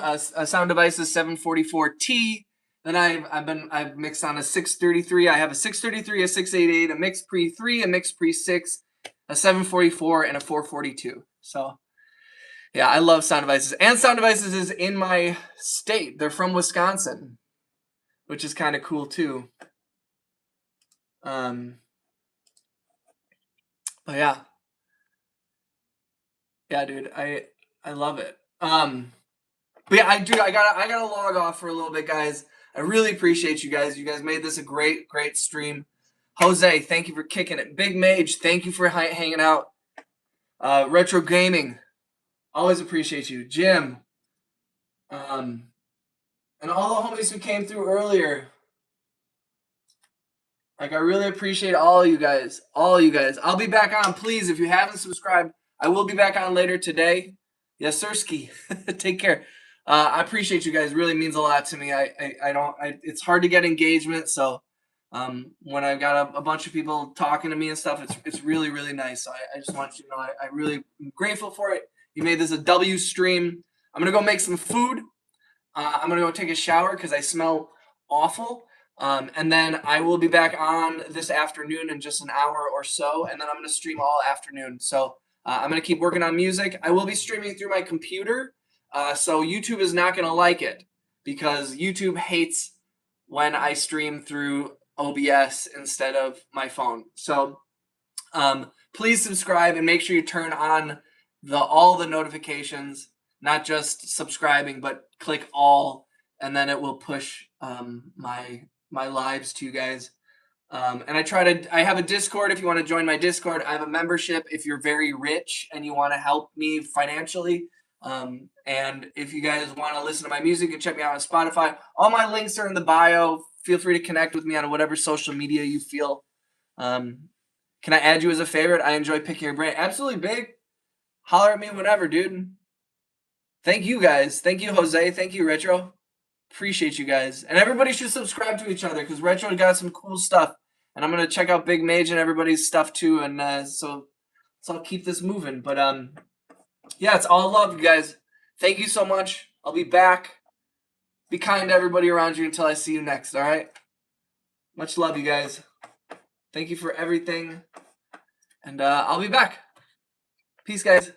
devices 744T. Then I've mixed on a 633. I have a 633, a 688, a mix pre 3, a mix pre 6, a 744, and a 442. So yeah, I love sound devices. And sound devices is in my state. They're from Wisconsin, which is kind of cool too. But yeah. Yeah, dude, I love it. But yeah, I gotta log off for a little bit, guys. I really appreciate you guys. You guys made this a great stream. Jose, thank you for kicking it. Big Mage, thank you for hanging out. Retro Gaming, always appreciate you. Jim, and all the homies who came through earlier. Like, I really appreciate all you guys. All you guys. I'll be back on. Please, if you haven't subscribed, I will be back on later today. Yes, Sirski. Take care. I appreciate you guys. Really means a lot to me. It's hard to get engagement. So when I've got a bunch of people talking to me and stuff, it's really, really nice. So I just want you to know I really am grateful for it. You made this a W stream. I'm going to go make some food. I'm going to go take a shower because I smell awful. And then I will be back on this afternoon in just an hour or so. And then I'm going to stream all afternoon. So I'm going to keep working on music. I will be streaming through my computer. So YouTube is not going to like it because YouTube hates when I stream through OBS instead of my phone. So please subscribe and make sure you turn on all the notifications, not just subscribing, but click all, and then it will push my lives to you guys. And I have a Discord if you want to join my Discord. I have a membership if you're very rich and you want to help me financially. And if you guys want to listen to my music and check me out on Spotify, all my links are in the bio. Feel free to connect with me on whatever social media you feel. Can I add you as a favorite? I enjoy picking your brain. Absolutely, big. Holler at me whenever, dude. Thank you guys. Thank you, Jose. Thank you, Retro. Appreciate you guys. And everybody should subscribe to each other because Retro got some cool stuff. And I'm going to check out Big Mage and everybody's stuff too. And so I'll keep this moving. But yeah, it's all love, you guys. Thank you so much. I'll be back. Be kind to everybody around you until I see you next, all right? Much love, you guys. Thank you for everything. and I'll be back. Peace, guys.